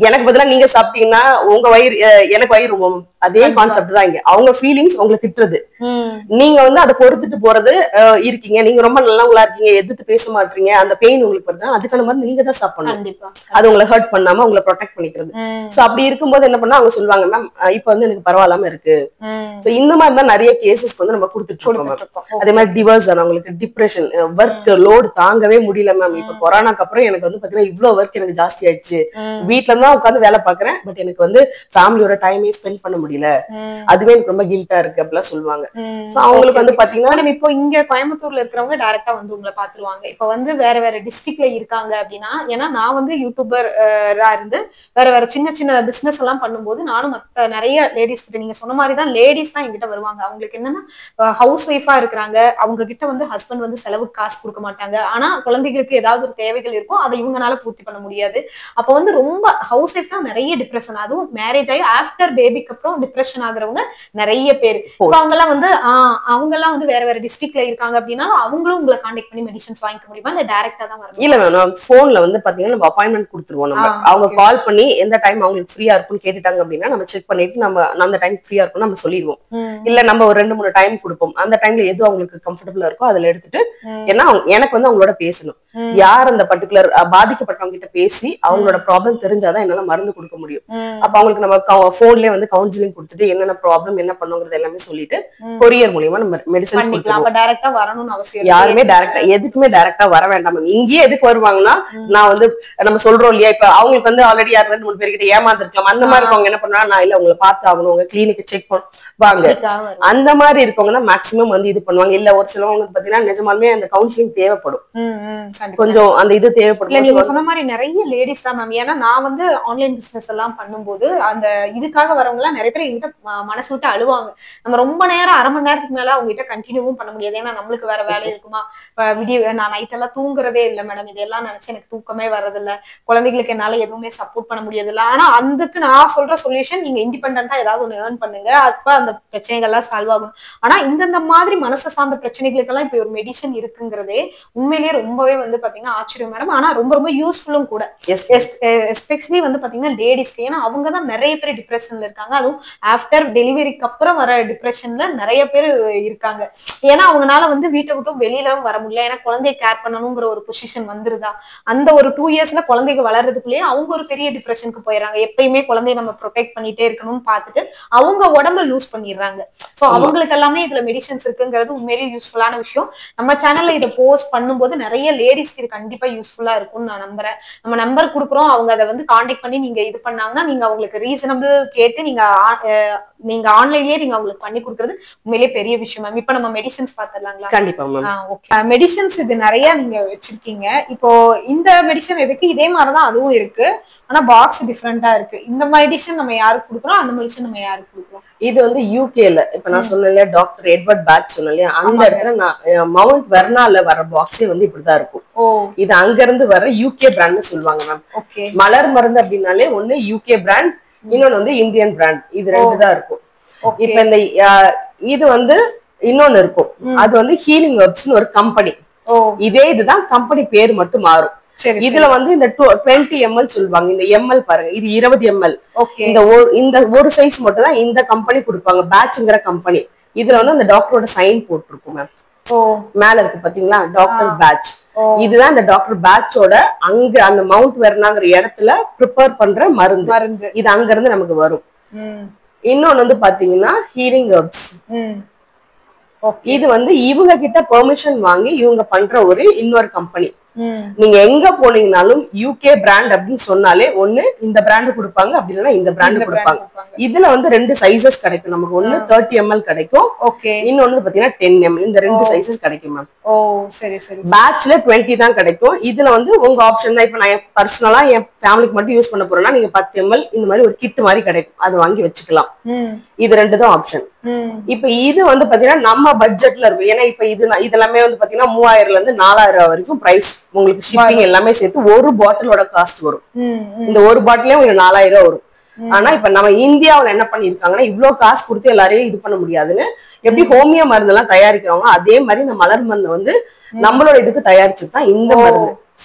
S1: எனக்கு பதிலா நீங்க சாப்பிட்டீங்கன்னா உங்க வயிறு எனக்கு வயிறு அதே கான்செப்ட் தான் இங்க. அவங்க ஃபீலிங்ஸ் உங்களை திட்டுறது, நீங்க வந்து அதை பொறுத்துட்டு போறது இருக்கீங்க, நீங்க ரொம்ப நல்லவங்களா இருக்கீங்க, எதிர்த்து பேச மாட்டீங்க, அந்த பெயின் உங்களுக்கு வருது, அதுக்கான மருந்து நீங்க தான் சாப்பிடணும். அது உங்களை ஹர்ட் பண்ணாம உங்களை ப்ரொடெக்ட் பண்ணிக்கிறது. சோ அப்படி இருக்கும்போது என்ன பண்ணா அவங்க சொல்லுவாங்க, மேம் இப்ப வந்து எனக்கு பரவாயில்லாம இருக்கு. சோ இந்த மாதிரி தான் நிறைய கேசஸ் வந்து நம்ம கொடுத்துட்டு இருக்கோம். அதே மாதிரி டிவோர்ஸ் ஆனவங்களுக்கு டிப்ரெஷன், ஒர்க் லோடு தாங்கவே முடியல மேம், இப்ப கொரோனாக்கு அப்புறம் எனக்கு வந்து பாத்தீங்கன்னா இவ்வளவு ஒர்க் எனக்கு ஜாஸ்தி ஆயிடுச்சு, வீட்டுல தான் உட்காந்து வேலை பாக்குறேன், பட் எனக்கு வந்து ஃபேமிலியோட டைமே ஸ்பெண்ட் பண்ண முடியல, அதுவே எனக்கு ரொம்ப கில்ட்டா இருக்கு அப்படிலாம் சொல்லுவாங்க. சோ அவங்களுக்கு வந்து பாத்தீங்கன்னா
S2: இப்போ இங்க கோயம்புத்தூர்ல இருக்கிறவங்க டைரக்டா வந்து உங்களை பாத்துருவாங்க. இப்ப வந்து வேற வேற டிஸ்ட்ரிக்ட்ல இருக்காங்க அப்படின்னா, ஏன்னா நான் வந்து யூடியூபரா இருந்து வேற வேற சின்ன சின்ன பிசினஸ் எல்லாம் பண்ணும்போது நானும் மத்த நிறைய லேடிஸ் கிட்ட நீங்க சொன்ன மாதிரிதான் லேடிஸ் தான் என்கிட்ட வருவாங்க. அவங்களுக்கு என்னன்னா ஹவுஸ் ஒய்ஃபா இருக்கிறாங்க, அவங்க கிட்ட வந்து ஹஸ்பண்ட் வந்து செலவுக்கு காசு கொடுக்க மாட்டாங்க, ஆனா குழந்தைகளுக்கு ஏதாவது ஒரு தேவைகள் இருக்கும், அதை இவங்கனால பூர்த்தி பண்ண முடியாது. அப்ப வந்து ரொம்ப ஹவுஸ் ஒய்ஃப் தான் நிறைய டிப்ரெஷன், அதுவும் மேரேஜ் ஆகி ஆஃப்டர் பேபிக்கு அப்புறம் டிப்ரெஷன் ஆகுறவங்க நிறைய பேர். அவங்க எல்லாம் வந்து வேற வேற டிஸ்ட்ரிக்ட்ல இருக்காங்க அப்படின்னா அவங்களும் உங்களை கான்டாக்ட் பண்ணி மெடிசன்ஸ் வாங்கிக்க முடியுமா, இல்ல டைரக்டா தான் வரணும்?
S1: இல்ல மேம், போன்ல வந்து பாத்தீங்கன்னா நம்ம அப்பாயின்மெண்ட் கொடுத்துருவோம். நம்ம அவங்க கால் பண்ணி எந்த டைம் அவங்களுக்கு ஃப்ரீயா இருக்கும்னு கேட்டுட்டாங்க அப்படின்னா நம்ம செக் பண்ணிட்டு நம்ம அந்த டைம் ஃப்ரீயா இருக்கும் நம்ம சொல்லிடுவோம். இல்ல நம்ம ஒரு 2-3 டைம் கொடுப்போம், அந்த டைம்ல எது அவங்களுக்கு கம்ஃபர்டபுளா இருக்கோ அதுல எடுத்துட்டு, ஏன்னா எனக்கு வந்து அவங்களோட பேசணும், யார் அந்த பர்டிகுலர் பாதிக்கப்பட்டவங்க கிட்ட பேசி அவங்களோட ப்ராப்ளம் தெரிஞ்சாதான் என்னால மருந்து கொடுக்க முடியும். அப்ப அவங்களுக்கு நம்ம போன்லயே வந்து கவுன்சிலிங் கொடுத்துட்டு என்னென்ன ப்ராப்ளம் என்ன பண்ணுங்கிறது எல்லாமே சொல்லிட்டு கொரியர் மூலியமா நம்ம மெடிசன்ஸ் கொடுக்கலாம்.
S2: அப்ப டைரக்டா வரணும்னு அவசியம்
S1: யாருமே டைரக்டா எதுக்குமே டைரக்டா வர வேண்டாம். இங்கேயே எதுக்கு வருவாங்கன்னா, நான் வந்து நம்ம சொல்றோம் இல்லையா, இப்ப அவங்களுக்கு வந்து ஆல்ரெடி 2-3 பேர்கிட்ட ஏமாந்துருக்கலாம், அந்த மாதிரி இருக்கவங்க என்ன பண்ணுவாங்க, நான் இல்ல உங்களை பார்த்து ஆகணும், உங்க கிளினிக் செக் வாங்க, அந்த மாதிரி இருக்கவங்க தான் மேக்சிமம் வந்து இது பண்ணுவாங்க. இல்ல ஒரு சிலவங்க பாத்தீங்கன்னா நிஜமாலுமே அந்த கவுன்சிலிங் தேவைப்படும், கொஞ்சம் அந்த இது தேவைப்படும்.
S2: நீங்க சொன்ன மாதிரி நிறைய லேடிஸ் தான் மேம். ஏன்னா நான் வந்து ஆன்லைன் பிசினஸ் எல்லாம் பண்ணும்போது அந்த இதுக்காக வரவங்க எல்லாம் நிறைய பேர் எங்கிட்ட மனசு விட்டு அழுவாங்க. நம்ம ரொம்ப நேரம் 1/2 மணி நேரத்துக்கு மேல அவங்க கிட்ட கண்டினியூவும் பண்ண முடியாது, ஏன்னா நம்மளுக்கு வேற வேலை இருக்குமா, நான் நைட் எல்லாம் தூங்குறதே இல்லை மேடம், இதெல்லாம் நினைச்சு எனக்கு தூக்கமே வர்றதில்ல, குழந்தைகளுக்கு என்னால எதுவுமே சப்போர்ட் பண்ண முடியாது இல்ல. ஆனா அதுக்கு நான் சொல்ற சொல்யூஷன், நீங்க இண்டிபெண்டா ஏதாவது ஒண்ணு ஏர்ன் பண்ணுங்க, அப்ப அந்த பிரச்சனைகள் எல்லாம் சால்வ் ஆகும். ஆனா இந்த மாதிரி மனசு சார்ந்த பிரச்சனைகளுக்கு எல்லாம் இப்ப ஒரு மெடிசன் இருக்குங்கிறதே உண்மையிலேயே ரொம்பவே வந்து பாத்தீங்கன்னா ஆச்சரியம் மேடம். ஆனா ரொம்ப ரொம்ப யூஸ்ஃபுல்லும் கூட, எஸ்பெஷலி வந்து பாத்தீங்கன்னா லேடிஸ்க்கு. ஏன்னா அவங்க தான் நிறைய பேர் டிப்ரெஷன்ல இருக்காங்க, அதுவும் ஆஃப்டர் டெலிவரிக்கு அப்புறம் வர டிப்ரெஷன்ல நிறைய பேர் இருக்காங்க. ஏன்னா அவங்களால வந்து வீட்டை விட்டு வெளியில வர முடியல, ஏன்னா குழந்தைய கேர் பண்ணணுங்கிற ஒரு பொசிஷன் வந்துருதா, அந்த ஒரு 2 இயர்ஸ்ல குழந்தைங்க வளர்றதுக்குள்ளேயே அவங்க ஒரு பெரிய டிப்ரெஷனுக்கு போயிடறாங்க. எப்பயுமே குழந்தைய நம்ம ப்ரொடெக்ட் பண்ணிட்டே இருக்கணும்னு பார்த்துட்டு அவங்க உடம்ப லூஸ் பண்ணிடுறாங்க. சோ அவங்களுக்கு எல்லாமே இதுல மெடிசன்ஸ் இருக்குங்கிறது உண்மையிலேயே யூஸ்ஃபுல்லான விஷயம். நம்ம சேனல்ல இதை போஸ்ட் பண்ணும்போது நிறைய லேடிஸ்க்கு இது கண்டிப்பா யூஸ்ஃபுல்லா இருக்கும்னு நான் நம்புறேன். நம்ம நம்பர் கொடுக்குறோம், அவங்க அதை வந்து கான்டாக்ட் பண்ணி நீங்க இது பண்ணாங்கன்னா நீங்க அவங்களுக்கு ரீசனபிள் கேட்டு நீங்க ஆன்லைன்லயே நீங்க அவங்களுக்கு பண்ணி கொடுக்கறது உண்மையிலேயே பெரிய விஷயம் மேம். இப்ப நம்ம மெடிசன்ஸ் பாத்துடலாங்களா?
S1: கண்டிப்பா மேம்.
S2: ஓகே, மெடிசன்ஸ் இது நிறைய நீங்க வச்சிருக்கீங்க. இப்போ இந்த மெடிசன் எதுக்கு இதே மாதிரிதான் அதுவும் இருக்கு, ஆனா பாக்ஸ் டிஃப்ரெண்டா இருக்கு. இந்த மெடிசன் நம்ம யாருக்கு கொடுக்குறோம், அந்த மெடிசன் நம்ம யாருக்கு கொடுக்குறோம்?
S1: இது வந்து யூகேல இப்ப நான் சொன்னேன் டாக்டர் எட்வர்ட் பேட்ச் சொன்னேன், அந்த இடத்துல நான் மவுண்ட் வெர்னால வர பாக்ஸே வந்து இப்படிதான் இருக்கும். இது அங்க இருந்து வர யூகே பிராண்ட் சொல்லுவாங்க மேம். மலர் மருந்து அப்படின்னாலே ஒண்ணு யூகே பிராண்ட், இன்னொன்னு வந்து இந்தியன் பிராண்ட், இது 2 தான் இருக்கும். இப்ப இந்த இது வந்து இன்னொன்னு இருக்கும், அது வந்து ஹீலிங் ஹெர்ப்ஸ்னு ஒரு கம்பெனி. இதே இதுதான் கம்பெனி பேர் மட்டும் மாறும். இதுல வந்து இந்த 20 ml சொல்லுவாங்க, இந்த ml பாருங்க, இது 20 ml. இந்த ஒரு சைஸ் மட்டும் தான் இந்த கம்பெனி கொடுப்பாங்க, பேட்ச்ங்கிற கம்பெனி. இதுல வந்து அந்த டாக்டரோட சைன் போட்டிருக்கும் மேம், மேல இருக்கு பாத்தீங்களா, டாக்டர் பேட்ச். இதுதான் இந்த டாக்டர் பேட்சோட அங்க அந்த மவுண்ட் வெர்னாங்கிற இடத்துல ப்ரிப்பேர் பண்ற மருந்து. இது அங்க இருந்து நமக்கு வரும். இன்னொன்னு வந்து பாத்தீங்கன்னா ஹீலிங் ஹெர்ப்ஸ்.
S2: ஓகே.
S1: இது வந்து இவங்க கிட்ட பெர்மிஷன் வாங்கி இவங்க பண்ற ஒரு இன்னொரு கம்பெனி. நீங்க எங்க போனீங்கனாலும் யூகே பிராண்ட் அப்படின்னு சொன்னாலே ஒண்ணு இந்த பிராண்ட் கொடுப்பாங்க, அப்படி இல்லைன்னா இந்த பிராண்ட் கொடுப்பாங்க. இதுல வந்து 2 சைசஸ் கிடைக்கும் நமக்கு. ஒண்ணு 30 ml கிடைக்கும், இன்னொன்னு பாத்தீங்கன்னா 10 ml. இந்த 2 சைசஸ் கிடைக்கும் மேம்.
S2: ஓ சரி சரி.
S1: பேட்ச்ல 20 தான் கிடைக்கும். இதுல வந்து உங்க ஆப்ஷன் தான். இப்ப நான் பர்சனலா என் ஃபேமிலிக்கு மட்டும் யூஸ் பண்ண போறேன்னா நீங்க 10 ml இந்த மாதிரி ஒரு கிட் மாதிரி கிடைக்கும், அது வாங்கி வச்சுக்கலாம். இது 2 தான் ஆப்ஷன். இப்ப இது வந்து பாத்தீங்கன்னா நம்ம பட்ஜெட்ல இருக்கும். ஏன்னா இப்ப இதெல்லாமே வந்து பாத்தீங்கன்னா 3000 இருந்து 4000 வரைக்கும் பிரைஸ். உங்களுக்கு ஷிப்பிங் எல்லாமே சேர்த்து ஒரு பாட்டிலோட காஸ்ட் வரும். இந்த ஒரு பாட்டிலே உங்களுக்கு 4000 வரும். ஆனா இப்ப நம்ம இந்தியாவுல என்ன பண்ணிருக்காங்கன்னா இவ்வளவு காசு கொடுத்து எல்லாரையும் இது பண்ண முடியாதுன்னு எப்படி ஹோமியோ மருந்து எல்லாம் தயாரிக்கிறவங்க அதே மாதிரி இந்த மலர் மருந்து வந்து நம்மளோட இதுக்கு தயாரிச்சுதான் இந்த மருந்து.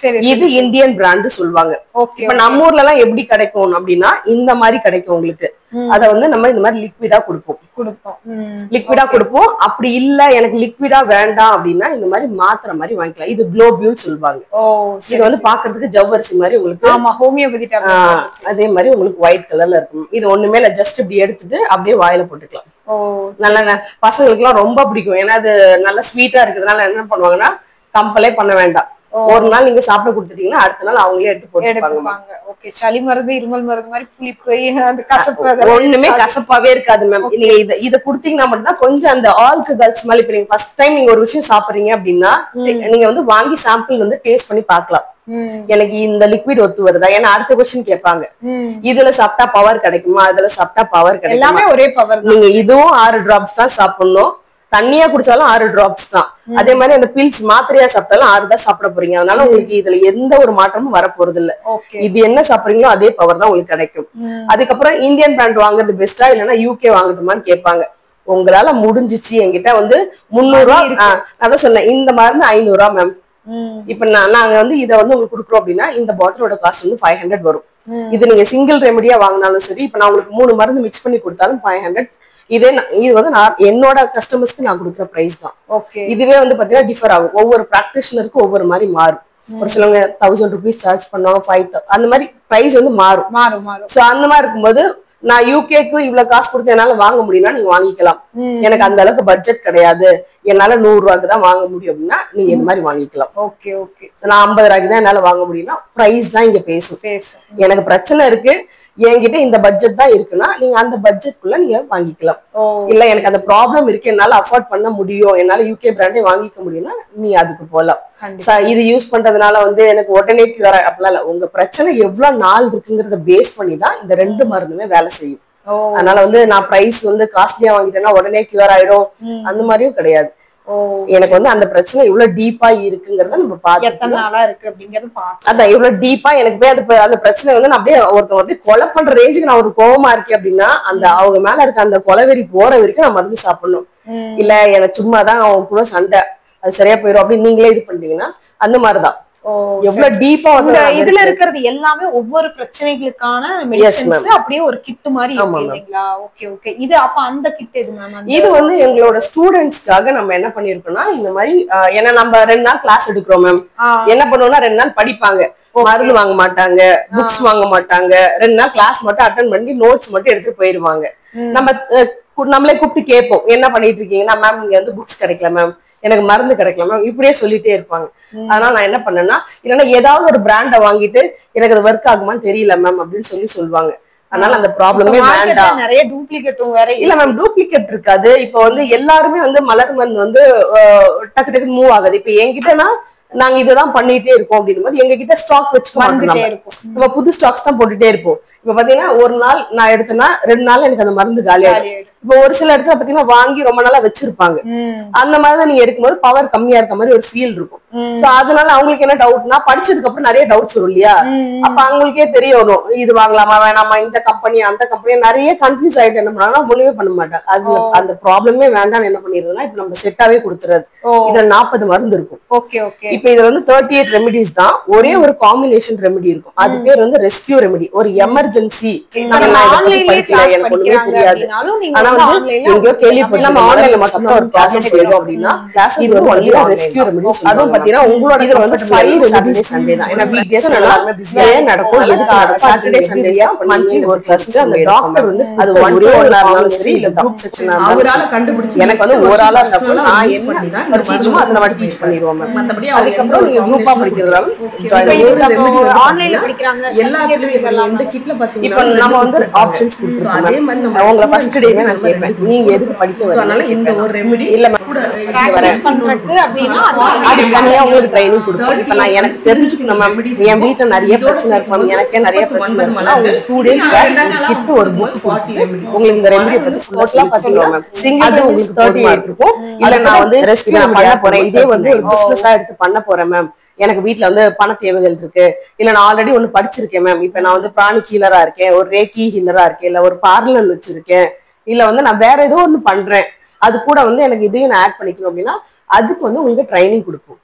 S1: இது இந்தியன் பிராண்ட் சொல்லுவாங்க. இப்ப நம்ம ஊர்ல எல்லாம் எப்படி கிடைக்கும் அப்படின்னா இந்த மாதிரி கிடைக்கும் உங்களுக்கு. அத வந்து நம்ம இந்த மாதிரி லிக்விடா கொடுப்போம். அப்படி இல்ல எனக்கு லிக்விடா வேண்டாம் அப்படின்னா இந்த மாதிரி மாத்திரை மாதிரி வாங்கிக்கலாம். இது குளோபியூல் சொல்லுவாங்க. இது வந்து பாக்குறதுக்கு ஜவ்வரிசி மாதிரி உங்களுக்கு அதே மாதிரி உங்களுக்கு ஒயிட் கலர்ல இருக்கும். இது ஒண்ணுமே இல்ல, ஜஸ்ட் இப்படி எடுத்துட்டு அப்படியே வாயில போட்டுக்கலாம். நல்ல பசங்களுக்கு எல்லாம் ரொம்ப பிடிக்கும். ஏன்னா அது நல்ல ஸ்வீட்டா இருக்கிறதுனால என்ன பண்ணுவாங்கன்னா கம்பலே பண்ண வேண்டாம். ஒரு நாள் நீங்க சாப்பிட கொடுத்துட்டீங்கன்னா அடுத்த நாள் அவங்களே எடுத்து போட்டுப்பாங்க.
S2: ஓகே. சளி மருந்து இருமல் மருந்து மாதிரி புளிப்பு அந்த கசப்பு
S1: ஒண்ணுமே கசப்பாவே இருக்காது மேம். நீங்க இத குடுத்தீங்கன்னா மட்டும் தான் கொஞ்சம் அந்த ஆல்கஹால் ஸ்மெல். இப்ப நீங்க ஃபர்ஸ்ட் டைம் நீங்க ஒரு விஷயம் சாப்பிடுறீங்க அப்படின்னா நீங்க வந்து வாங்கி சாம்பிள் வந்து டேஸ்ட் பண்ணி பாக்கலாம். எனக்கு இந்த லிக்விட் ஒத்து வருதா. ஏன்னா அடுத்த क्वेश्चन கேட்பாங்க, இதுல சாப்பிட்டா பவர் கிடைக்குமா, அதுல சாப்பிட்டா பவர் கிடைக்குமா.
S2: எல்லாமே ஒரே பவர்.
S1: நீங்க இதுவும் 6 டிராப்ஸ் தான் சாப்பிடணும். தண்ணியா குடிச்சாலும் 6 டிராப்ஸ் தான். அதே மாதிரி அந்த பில்ஸ் மாத்திரையா சாப்பிட்டாலும் 6 தான் சாப்பிட போறீங்க. அதனால உங்களுக்கு இதுல எந்த ஒரு மாற்றமும் வர போறது இல்ல. இது என்ன சாப்பிடுறீங்களோ அதே பவர் தான் உங்களுக்கு கிடைக்கும். அதுக்கப்புறம் இந்தியன் பிராண்ட் வாங்குறது பெஸ்டா இல்லைன்னா யூகே வாங்கட்டுமான்னு கேட்பாங்க. உங்களால முடிஞ்சிச்சு. என்கிட்ட வந்து 300 ரூபா அதான் சொன்னேன். இந்த மருந்து 500 ரூபா மேம். இப்ப நாங்க வந்து இதை வந்து உங்களுக்கு கொடுக்குறோம் அப்படின்னா இந்த பாட்டிலோட காஸ்ட் வந்து 500 வரும். இது நீங்க சிங்கிள் ரெமடியா வாங்கினாலும் சரி. இப்ப நான் உங்களுக்கு 3 மருந்து மிக்ஸ் பண்ணி கொடுத்தாலும் 500. இது வந்து நான் என்னோட கஸ்டமர்ஸ்க்கு நான் கொடுக்குற பிரைஸ் தான். இதுவே வந்து பாத்தீங்கன்னா டிஃபர் ஆகும். ஒவ்வொரு பிராக்டிஷனருக்கும் ஒவ்வொரு மாதிரி மாறும். ஒரு சிலவங்க 1000 rupees சார்ஜ் பண்ணுவாங்க, 5000 அந்த மாதிரி பிரைஸ் வந்து மாறும். சோ அந்த மாதிரி இருக்கும்போது நான் யூகேக்கு இவ்வளவு காசு கொடுத்து என்னால வாங்க முடியும்னா நீங்க வாங்கிக்கலாம். எனக்கு அந்த அளவுக்கு பட்ஜெட் கிடையாது, என்னால 100 ரூபாய்க்கு தான் வாங்க முடியும் அப்படின்னா நீங்க இந்த மாதிரி வாங்கிக்கலாம். நான் 50 ரூபாய்க்கு தான் என்னால வாங்க முடியும்னா பிரைஸ் தான் இங்க பேசும். எனக்கு பிரச்சனை இருக்கு, என்கிட்ட இந்த பட்ஜெட் தான் இருக்குன்னா நீங்க அந்த பட்ஜெட்குள்ள நீங்க வாங்கிக்கலாம். இல்ல எனக்கு அந்த ப்ராப்ளம் இருக்கு, என்னால அஃபோர்ட் பண்ண முடியும், என்னால யூகே பிராண்டே வாங்கிக்க முடியும்னா நீ அதுக்கு போகலாம். இது யூஸ் பண்றதுனால வந்து எனக்கு உடனே கியூர் அப்படிலாம் இல்ல. உங்க பிரச்சனை எவ்வளவு நாள் இருக்குங்கிறத பேஸ் பண்ணி தான் இந்த 2 மருந்துமே வேலை செய்யும். அதனால வந்து நான் பிரைஸ் வந்து காஸ்ட்லியா வாங்கிட்டேன்னா உடனே கியூர் ஆயிடும் அந்த மாதிரியும் கிடையாது. எனக்கு வந்து அந்த பிரச்சனை இவ்வளவு டீப்பா இருக்குங்கிறத நம்ம
S2: பாத்து இருக்கு அப்படிங்கறது
S1: அதான் இவ்வளவு டீப்பா எனக்கு போய் அந்த பிரச்சனை வந்து நான் அப்படியே ஒருத்தவங்க அப்படியே கொலை பண்ற ரேஞ்சுக்கு நான் ஒரு கோவமா இருக்கேன் அப்படின்னா அந்த அவங்க மேல இருக்க அந்த கொலைவெறி போற வரைக்கும் நான் மருந்து சாப்பிடணும். இல்ல எனக்கு சும்மாதான் அவங்க கூட சண்டை அது சரியா போயிடும் அப்படின்னு நீங்களே இது பண்றீங்கன்னா அந்த மாதிரிதான் எவ்வளவு டீப்பா
S2: இதுல இருக்கிறது எல்லாமே ஒவ்வொரு பிரச்சனைகளுக்கான மெடிசன்ஸ் அப்படியே ஒரு கிட் மாதிரி இல்லைங்களா? Okay okay. இது அப்ப அந்த கிட் எது மேம்?
S1: இது வந்து எங்களோட ஸ்டூடெண்ட்ஸ்க்காக நம்ம என்ன பண்ணிருக்கோம்னா இந்த மாதிரி ஏன்னா நம்ம 2 நாள் கிளாஸ் எடுக்கிறோம் மேம். என்ன பண்ணுவோம்னா 2 நாள் படிப்பாங்க, மருந்து வாங்க மாட்டாங்க, புக்ஸ் வாங்க மாட்டாங்க. 2 நாள் கிளாஸ் மட்டும் அட்டென்ட் பண்ணி நோட்ஸ் மட்டும் எடுத்துட்டு போயிருவாங்க. நம்மளே கூப்பிட்டு கேட்போம் என்ன பண்ணிட்டு இருக்கீங்கன்னா, மேம் இங்க வந்து புக்ஸ் கிடைக்கல மேம், எனக்கு மருந்து கிடைக்கல மேம், இப்படியே சொல்லிட்டே இருப்பாங்க. அதனால நான் என்ன பண்ணேன்னா இல்லைன்னா ஏதாவது ஒரு பிராண்டை வாங்கிட்டு எனக்கு அது ஒர்க் ஆகுமான்னு தெரியல மேம் அப்படின்னு சொல்லுவாங்க. அதனால அந்த ப்ராப்ளமே வேண்டாம்.
S2: நிறைய டூப்ளிகேட்டும் வேற
S1: இல்ல மேம், டூப்ளிகேட் இருக்காது. இப்ப வந்து எல்லாருமே வந்து மலர் மருந்து வந்து டக்கு டக்குன்னு மூவ் ஆகுது. இப்ப என்கிட்டனா நாங்க இதுதான் பண்ணிட்டே இருக்கோம் அப்படின்னும் போது எங்க கிட்ட ஸ்டாக் வச்சுக்க மாட்டோம். நம்ம புது ஸ்டாக்ஸ் தான் போட்டுட்டே இருப்போம். இப்ப பாத்தீங்கன்னா ஒரு நாள் நான் எடுத்தேன்னா 2 நாள் எனக்கு அந்த மருந்து காலியாயிடும். இப்ப ஒரு சில இடத்துல பாத்தீங்கன்னா வாங்கி ரொம்ப நாளா வச்சிருப்பாங்க. அந்த மாதிரிதான் நீங்க எடுக்கும்போது பவர் கம்மியா இருக்க மாதிரி ஒரு ஃபீல் இருக்கும். சோ அதனால அவங்களுக்கு என்ன டவுட்னா படிச்சதுக்கு அப்புறம் நிறைய டவுட்ஸ் வரும் இல்லையா? அப்ப அவங்களுக்கே தெரிய வரும் இது வாங்கலாமா வேணாமா, இந்த கம்பெனி அந்த கம்பெனி, நிறைய கன்ஃபியூஸ் ஆயிட்டு என்ன பண்ணாங்கன்னா ஒண்ணுமே பண்ண மாட்டாங்க. அது அந்த ப்ராப்ளமே வேண்டாம்னு என்ன பண்ணிடுறதுன்னா இப்ப நம்ம செட்டாவே கொடுத்துறது. இதுல 40 மருந்து இருக்கும். இப்ப இதுல வந்து 38 ரெமிடிஸ் தான். ஒரே ஒரு காம்பினேஷன் ரெமிடி இருக்கும். அது பேர் வந்து ரெஸ்கியூ ரெமிடி. ஒரு எமர்ஜென்சி எனக்கு ஒண்ணுமே தெரியாது, ஆனா வந்து எங்கயோ கேள்விப்பட்டு நம்ம ஆன்லைன்ல மட்டும் ஒரு கிளாஸஸ் செய்யறோம் அப்படின்னா கிளாஸஸ் வந்து ஒன்லி ரெஸ்கியூ ரெமிடிஸ். அதுவும் பாத்தீங்கன்னா உங்களோட இதுல வந்து 5 சாட்டர்டே சண்டே தான். ஏன்னா வீக் டேஸ் எல்லாமே பிஸியா நடக்கும். எதுக்கு சாட்டர்டே சண்டே மந்த்லி ஒரு கிளாஸ் அந்த டாக்டர் வந்து அது ஒரே ஒரு நாளும் சரி இல்ல குரூப் செக்ஷனா
S3: அவரால கண்டுபிடிச்சு
S1: எனக்கு வந்து ஒரு ஆளா இருந்தாலும் நான் என்ன படிச்சோமோ அதை நம்ம டீச் பண்ணிடுவோம் மேம்.
S3: மத்தபடி
S1: அதுக்கப்புறம் நீங்க குரூப்பா படிக்கிறதால
S2: ஆன்லைன்ல படிக்கிறாங்க
S3: எல்லா இந்த கிட்ல பாத்தீங்கன்னா
S1: இப்ப நம்ம வந்து ஆப்ஷன்ஸ் கொடுத்துருக்கோம்.
S3: அதே மாதிரி நம்ம
S1: உங்களை ஃபர்ஸ்ட் டேவே நான் கேட்பேன் நீங்க எதுக்கு படிக்க வரீங்க,
S3: அதனால இந்த ஒரு ரெமெடி
S1: இல்ல
S3: கூட
S2: பிராக்டிஸ் பண்றதுக்கு அப்படினா
S1: அது தனியா உங்களுக்கு ட்ரைனிங் கொடுப்போம். இப்ப நான் எனக்கு தெரிஞ்சுக்கணும் மேம், என் வீட்டுல நிறைய பிரச்சனை இருக்கு மேம், எனக்கே நிறைய பிரச்சனை இருக்குன்னா உங்களுக்கு 2 days கிளாஸ் கிட்ட ஒரு புக் 40 உங்களுக்கு இந்த ரெமெடி பத்தி ஃபுல்லா பாத்தீங்கன்னா மேம் சிங்கிள் உங்களுக்கு 38 இருக்கும். இல்ல நான் வந்து ரெஸ்க்யூ பண்ண போறேன், இதே வந்து ஒரு பிசினஸா எடுத்து பண்ண போறேன் மேம், எனக்கு வீட்டுல வந்து பண தேவைகள் இருக்கு, இல்ல நான் ஆல்ரெடி ஒண்ணு படிச்சிருக்கேன் மேம், இப்ப நான் வந்து பிராணிக் ஹீலரா இருக்கேன், ஒரு ரேக்கி ஹீலரா இருக்கேன், இல்ல ஒரு பார்லர் வச்சிருக்கேன், இல்ல வந்து நான் வேற ஏதோ ஒண்ணு பண்றேன், அது கூட வந்து எனக்கு இதையும் நான் ஆட் பண்ணிக்கணும் அப்படின்னா அதுக்கு வந்து உங்களுக்கு ட்ரைனிங் கொடுப்போம்.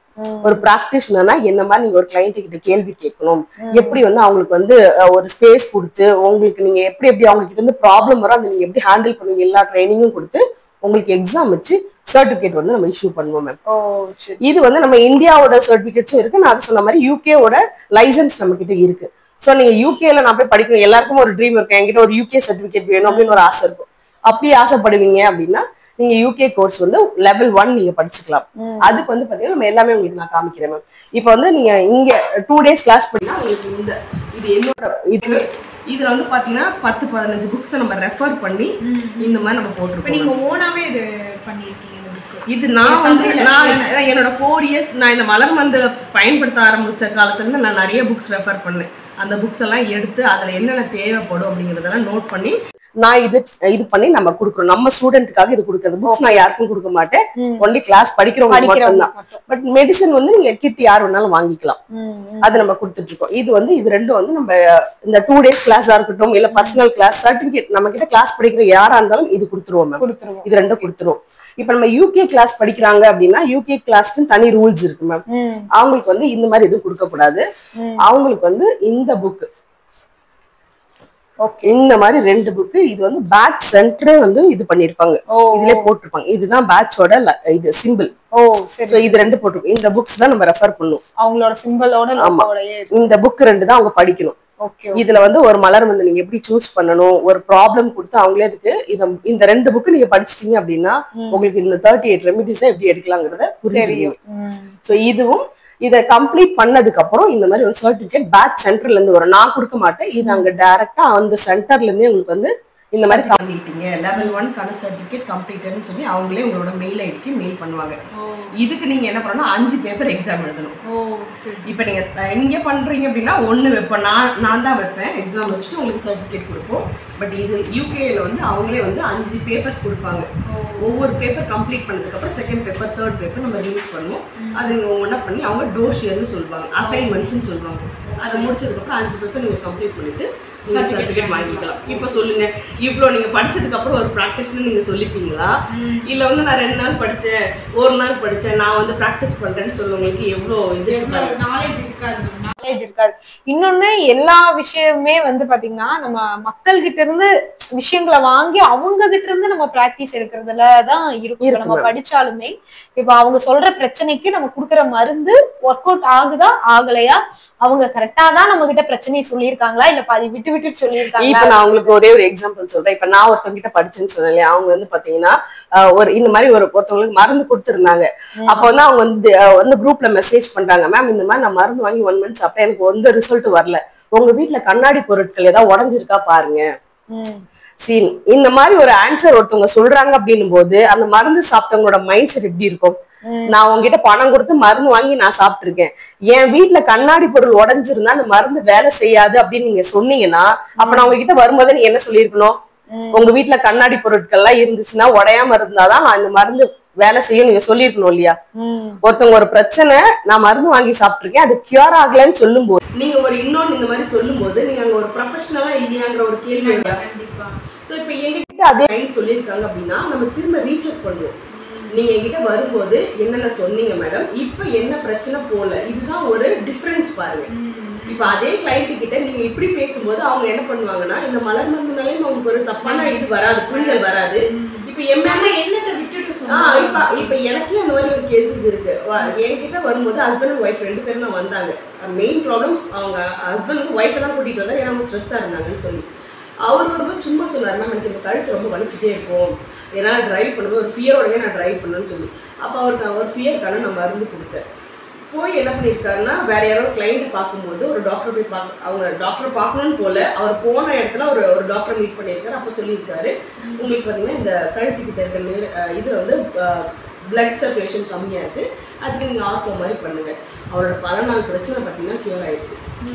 S1: ஒரு பிராக்டிஷனர்னா என்ன மாதிரி நீங்க ஒரு கிளைண்ட் கிட்ட கேள்வி கேட்கணும், எப்படி வந்து அவங்களுக்கு வந்து ஒரு ஸ்பேஸ் கொடுத்து உங்களுக்கு நீங்க எப்படி அவங்க கிட்ட இருந்து ப்ராப்ளம் வரும் அதை நீங்க எப்படி ஹேண்டில் பண்ணுவீங்க எல்லா ட்ரைனிங்கும் கொடுத்து உங்களுக்கு எக்ஸாம் வச்சு சர்டிபிகேட் வந்து நம்ம இஷ்யூ பண்ணுவோம் மேம். இது வந்து நம்ம இந்தியாவோட சர்டிபிகேட்ஸும் இருக்கு, நான் அது சொன்ன மாதிரி யூகேவோட லைசன்ஸ் நம்ம கிட்ட இருக்கு. சோ நீங்க யூகேல நான் போய் படிக்கணும், எல்லாருக்கும் ஒரு ட்ரீம் இருக்கு, என்கிட்ட ஒரு யூகே சர்டிபிகேட் வேணும் அப்படின்னு ஒரு ஆசை இருக்கும். அப்படி ஆசைப்படுவீங்க அப்படின்னா நீங்க யூகே கோர்ஸ் வந்து லெவல் 1 நீங்க படிச்சுக்கலாம். அதுக்கு வந்து பாத்தீங்கன்னா நம்ம எல்லாமே உங்களுக்கு நான் காமிக்கிறேன் மேம். இப்போ வந்து நீங்க இங்க 2 days கிளாஸ் பண்ணா உங்களுக்கு இந்த இது என்னோட இதுல வந்து பாத்தீங்கன்னா 10-15 புக்ஸ் நம்ம ரெஃபர் பண்ணி இந்த மாதிரி நம்ம போட்டுருக்கோம்.
S2: நீங்க ஓனாவே இது பண்ணிருக்கீங்க.
S3: இது நான் வந்து நான் என்னோட 4 years நான் இந்த மலர் மருந்து பயன்படுத்த ஆரம்பிச்ச காலத்துல இருந்து நான் நிறைய புக்ஸ் ரெஃபர் பண்ணேன். அந்த புக்ஸ் எல்லாம் எடுத்து அதுல என்னென்ன தேவைப்படும் அப்படிங்கறதெல்லாம் நோட் பண்ணி நான் இது பண்ணி நம்ம கொடுக்குறோம். நம்ம ஸ்டூடெண்ட்டுக்காக இது கொடுக்கறது புக்ஸ் நான் யாருக்கும் கொடுக்க மாட்டேன், ஒன்லி கிளாஸ் படிக்கிறவங்க மட்டும்தான். பட் மெடிசன் வந்து நீங்க கிட் யார் வேணாலும் வாங்கிக்கலாம், அது நம்ம கொடுத்துட்டு இருக்கோம். இது வந்து இது ரெண்டும் வந்து நம்ம இந்த 2 days கிளாஸா இருக்கட்டும் இல்ல பர்சனல் கிளாஸ் சர்டிபிகேட் நம்ம கிட்ட கிளாஸ் படிக்கிற யாரா இருந்தாலும் இது கொடுத்துருவோம் மேம். இது ரெண்டும் கொடுத்துருவோம். இப்ப நம்ம யூகே கிளாஸ் படிக்கிறாங்க அப்படின்னா யூகே கிளாஸ்க்கு தனி ரூல்ஸ் இருக்கு மேம். அவங்களுக்கு வந்து இந்த மாதிரி எதுவும் கொடுக்க கூடாது. அவங்களுக்கு வந்து இந்த புக் இந்த மாதிரி 2 புக் இது வந்து பேட்ச் சென்டரே வந்து இது பண்ணிருப்பாங்க, இதுல போட்டிருப்பாங்க. இதுதான் பேட்சோட இது சிம்பிள். சோ இது 2 போட்டிருக்கோம். இந்த புக்ஸ் தான் நம்ம ரெஃபர் பண்ணுவோம்
S2: அவங்களோட சிம்பிளோட.
S1: இந்த புக் 2 தான் அவங்க படிக்கணும். இதுல வந்து ஒரு மலர் வந்து நீங்க எப்படி சூஸ் பண்ணணும், ஒரு ப்ராப்ளம் கொடுத்து அவங்களே அதுக்கு இந்த 2 புக் நீங்க படிச்சிட்டீங்க அப்படின்னா உங்களுக்கு இந்த 38 ரெமிடிஸ் எப்படி எடுக்கலாங்கிறத புரிஞ்சுக்கணும். சோ இதுவும் இதை கம்ப்ளீட் பண்ணதுக்கு அப்புறம் இந்த மாதிரி ஒரு சர்டிபிகேட் பேட்ச் சென்டர்ல இருந்து வரும். நான் கொடுக்க மாட்டேன், இது அங்க டைரக்டா அந்த சென்டர்ல இருந்தே உங்களுக்கு வந்து இந்த மாதிரி கம்ப்ளீட்டிங்க லெவல் 1 கான சர்டிபிகேட் கம்ப்ளீட்டட்னு சொல்லி அவங்களே உங்களோட மெயில் ஐடிக்கு மெயில் பண்ணுவாங்க. இதுக்கு நீங்க என்ன பண்ணணும், 5 பேப்பர் எக்ஸாம் எழுதணும். இப்போ நீங்க இங்க பண்றீங்க அப்படின்னா 1 வைப்பேன், நான் தான் வைப்பேன் எக்ஸாம் வச்சுட்டு உங்களுக்கு சர்டிபிகேட் கொடுப்போம். பட் இது யூகேல வந்து அவங்களே வந்து 5 பேப்பர்ஸ் கொடுப்பாங்க. ஒவ்வொரு பேப்பர் கம்ப்ளீட் பண்ணதுக்கு அப்புறம் செகண்ட் பேப்பர் தேர்ட் பேப்பர் நம்ம ரிலீஸ் பண்ணுவோம். அது நீங்க ஒவ்வொன்றா பண்ணி அவங்க டோஷியர்னு சொல்லுவாங்க, அசைன்மெண்ட்ஸ்ன்னு சொல்லுவாங்க. அதை முடிச்சதுக்கு அப்புறம் 5 பேப்பர் நீங்க கம்ப்ளீட் பண்ணிட்டு சர்டிபிகேட் வாங்கிக்கலாம். இப்ப சொல்லுங்க, இவ்வளவு நீங்க படிச்சதுக்கு அப்புறம் ஒரு பிராக்டிஸ்னு நீங்க சொல்லிப்பீங்களா, இல்ல வந்து நான் 2 நாள் படிச்சேன் 1 நாள் படிச்சேன் நான் வந்து பிராக்டிஸ் பண்றேன்னு சொல்லுவங்களுக்கு எவ்வளவு
S2: நாலேஜ் இருக்காது. இன்னொன்னு எல்லா விஷயமே வந்து பாத்தீங்கன்னா நம்ம மக்கள் கிட்ட இருந்து விஷயங்களை வாங்கி அவங்க கிட்ட இருந்து நம்ம பிராக்டிஸ் எடுக்கிறதுலதான் இருக்கும். நம்ம படிச்சாலுமே இப்ப அவங்க சொல்ற பிரச்சனைக்கு நம்ம குடுக்கற மருந்து ஒர்க் அவுட் ஆகுதா ஆகலையா, அவங்க கரெக்டா தான் நம்ம கிட்ட பிரச்சனையை சொல்லியிருக்காங்களா இல்ல பாதி விட்டு விட்டு சொல்லியிருக்காங்க.
S1: இப்ப நான் உங்களுக்கு ஒரே ஒரு எக்ஸாம்பிள் சொல்றேன். இப்ப நான் ஒருத்தவங்க கிட்ட படிச்சேன்னு சொன்னேன், அவங்க வந்து பாத்தீங்கன்னா ஒரு இந்த மாதிரி ஒருத்தவங்களுக்கு மருந்து கொடுத்துருந்தாங்க. அப்ப வந்து அவங்க வந்து குரூப்ல மெசேஜ் பண்றாங்க, மேம் இந்த மாதிரி நான் மருந்து வாங்கி 1 month அப்ப எனக்கு எந்த ரிசல்ட் வரல, உங்க வீட்டுல கண்ணாடி பொருட்கள் ஏதாவது உடஞ்சிருக்கா பாருங்க. சீன் இந்த மாதிரி ஒரு ஆன்சர் ஒருத்தவங்க சொல்றாங்க அப்படின்னும் போது அந்த மருந்து சாப்பிட்டவங்களோட மைண்ட் செட் எப்படி இருக்கும், நான் உங்ககிட்ட பணம் கொடுத்து மருந்து வாங்கி நான் சாப்பிட்டுருக்கேன், என் வீட்டுல கண்ணாடி பொருள் உடஞ்சிருந்தா அந்த மருந்து வேலை செய்யாது அப்படின்னு நீங்க சொன்னீங்கன்னா அப்ப நான் உங்ககிட்ட வரும்போது நீங்க என்ன சொல்லியிருக்கணும், உங்க வீட்டுல கண்ணாடி பொருட்கள் எல்லாம் இருந்துச்சுன்னா உடையாம இருந்தாதான் நான் இந்த மருந்து வேலை செய்யும் நீங்க சொல்லிருக்கணும் இல்லையா. ஒருத்தவங்க ஒரு பிரச்சனை நான் மருந்து வாங்கி சாப்பிட்டுருக்கேன் அது கியூர் ஆகலன்னு சொல்லும் போது நீங்க ஒரு இன்னொன்னு இந்த மாதிரி சொல்லும் போது நீங்க அங்க ஒரு ப்ரொஃபஷனலா இல்லையாங்கிற ஒரு கேள்வி. சோ இப்ப எங்ககிட்ட அதே சொல்லியிருக்காங்க அப்படின்னா நம்ம திரும்ப ரீசெக் பண்ணுவோம். நீங்க என்கிட்ட வரும்போது என்னென்ன சொன்னீங்க மேடம், இப்ப என்ன பிரச்சனை போல, இதுதான் ஒரு டிஃபரன்ஸ் பாருங்க. இப்ப அதே கிளைண்ட் கிட்ட நீங்க இப்படி பேசும்போது அவங்க என்ன பண்ணுவாங்கன்னா இந்த மலர் மருந்து மேலேயும் அவங்களுக்கு ஒரு தப்பான இது வராது, புரிதல் வராது. இப்ப என்னத்தை விட்டுட்டு
S3: இப்ப எனக்கே அந்த மாதிரி ஒரு கேசஸ் இருக்கு. என்கிட்ட வரும்போது ஹஸ்பண்ட் அண்ட் ஒய்ஃப் 2 பேரும் தான் வந்தாங்க. மெயின் ப்ராப்ளம் அவங்க ஹஸ்பண்ட் வந்து ஒய்ஃபை தான் கூட்டிட்டு வந்தார், ஏன்னா அவங்க ஸ்ட்ரெஸ்ஸாக இருந்தாங்கன்னு சொல்லி. அவர் வரும்போது சும்மா சொன்னார், மேம் எனக்கு இந்த கழுத்து ரொம்ப வலிச்சுட்டே இருக்கும், என்னால் ட்ரைவ் பண்ணும்போது ஒரு ஃபியரோடவே நான் ட்ரைவ் பண்ணணும்னு சொல்லி. அப்போ அவருக்கு ஒரு ஃபியருக்கான நான் மருந்து கொடுத்தேன். போய் என்ன பண்ணியிருக்காருன்னா, வேற யாராவது கிளைண்ட்டை பார்க்கும்போது ஒரு டாக்டர் போய் அவங்க டாக்டரை பார்க்கணும்னு போல அவர் போன இடத்துல ஒரு டாக்டரை மீட் பண்ணியிருக்காரு. அப்போ சொல்லியிருக்காரு, உங்களுக்கு பார்த்தீங்கன்னா இந்த கழுத்துக்கிட்ட இருக்க இதில் வந்து பிளட் சர்க்குலேஷன் கம்மியாக இருக்குது, அதுக்கு நீங்கள் ஆர்த்தோ மாதிரி பண்ணுங்கள். அவரோட பல நாள் பிரச்சனை பார்த்தீங்கன்னா கியூர் ஆகிருக்கு.